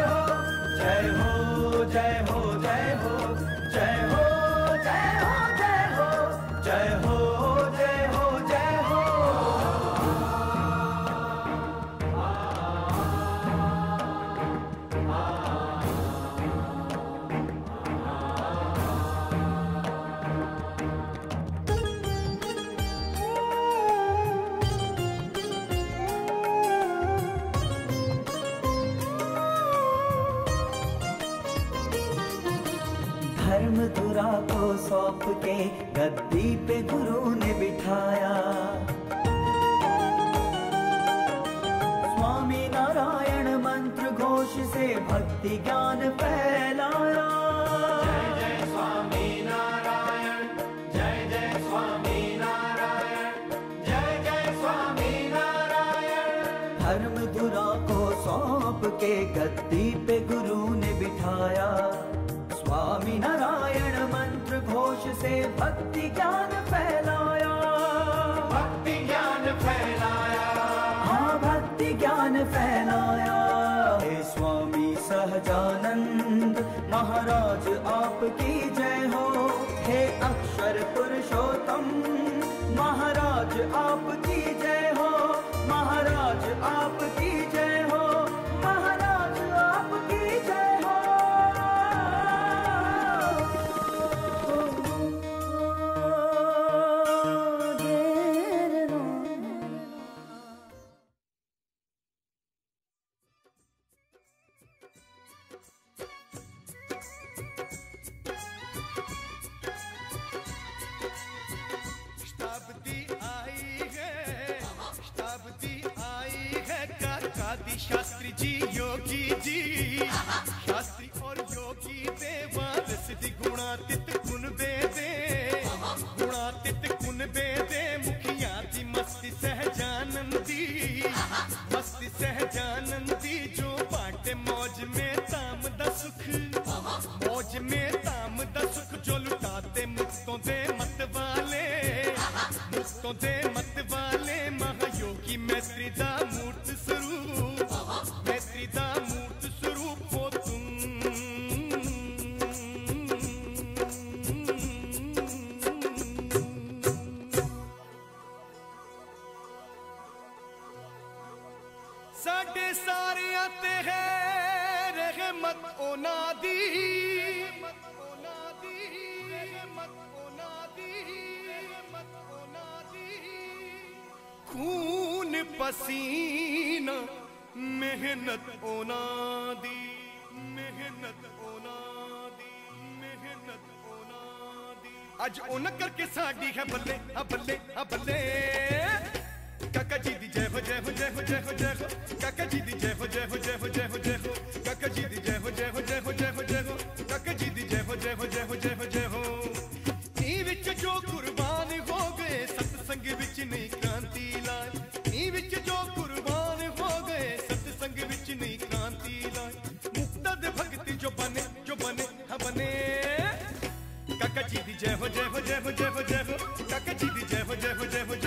धर्मधुरा को सौंप के गद्दी पे गुरु ने बिठाया। स्वामी नारायण मंत्र घोष से भक्ति ज्ञान फैलाया। जय जय स्वामी नारायण, जय जय स्वामी नारायण, जय जय स्वामी नारायण। धर्मधुरा को सौंप के गद्दी पे गुरु ने बिठाया। स्वामी नारायण मंत्र घोष से भक्ति ज्ञान फैलाया। भक्ति ज्ञान फैलाया, हाँ भक्ति ज्ञान फैलाया। हे स्वामी सहजानंद महाराज आपकी जय हो। हे अक्षर पुरुषोत्तम महाराज आपकी जय हो। महाराज आपकी जय हो। महाराज आपकी जय हो। शताब्दी आई है, शताब्दी आई है काकादी शास्त्री जी योगी जी। शास्त्री और योगी देवाल सिद्धि गुणातीत गुण बेदे, गुणातीत गुण बेदे। मुखिया दी मस्ती सहजानंदी, मस्ती सहजानंदी। जो बाटे मौज में ताम दा सुख, मौज में ताम दा सुख। जो लुटाते मुक्तों दे मत वाले, मुक्तों दे मत वाले। महायोगी मैत्री दा मूर्त स्वरूप, मैत्री दा मूर्त स्वरूप हो तुम। साडे सारियां ते है रहमत ओना दी, खून पसीना मेहनत ओना दी, मेहनत ओना दी, मेहनत ओना दी। अज ओना करके साडी है बल्ले आ बल्ले आ बल्ले। काका जी दी जय हो जय हो जय हो जय हो जय हो। काका जी दी जय हो जय हो जय हो जय हो जय हो। काका जी दी जय हो जय हो जय हो जय हो जय हो। काका जी दी जय हो जय हो जय हो जय हो जय हो। नी विच जो कुर्बान हो गए सत्संग विच नहीं क्रांति लाए। नी विच जो कुर्बान हो गए सत्संग विच नहीं क्रांति लाए। मुक्ता दे भक्ति जो बने हाँ बने। काका जी दी जय हो जय हो जय हो जय हो जय हो। काका जी दी जय हो जय हो जय हो जय हो।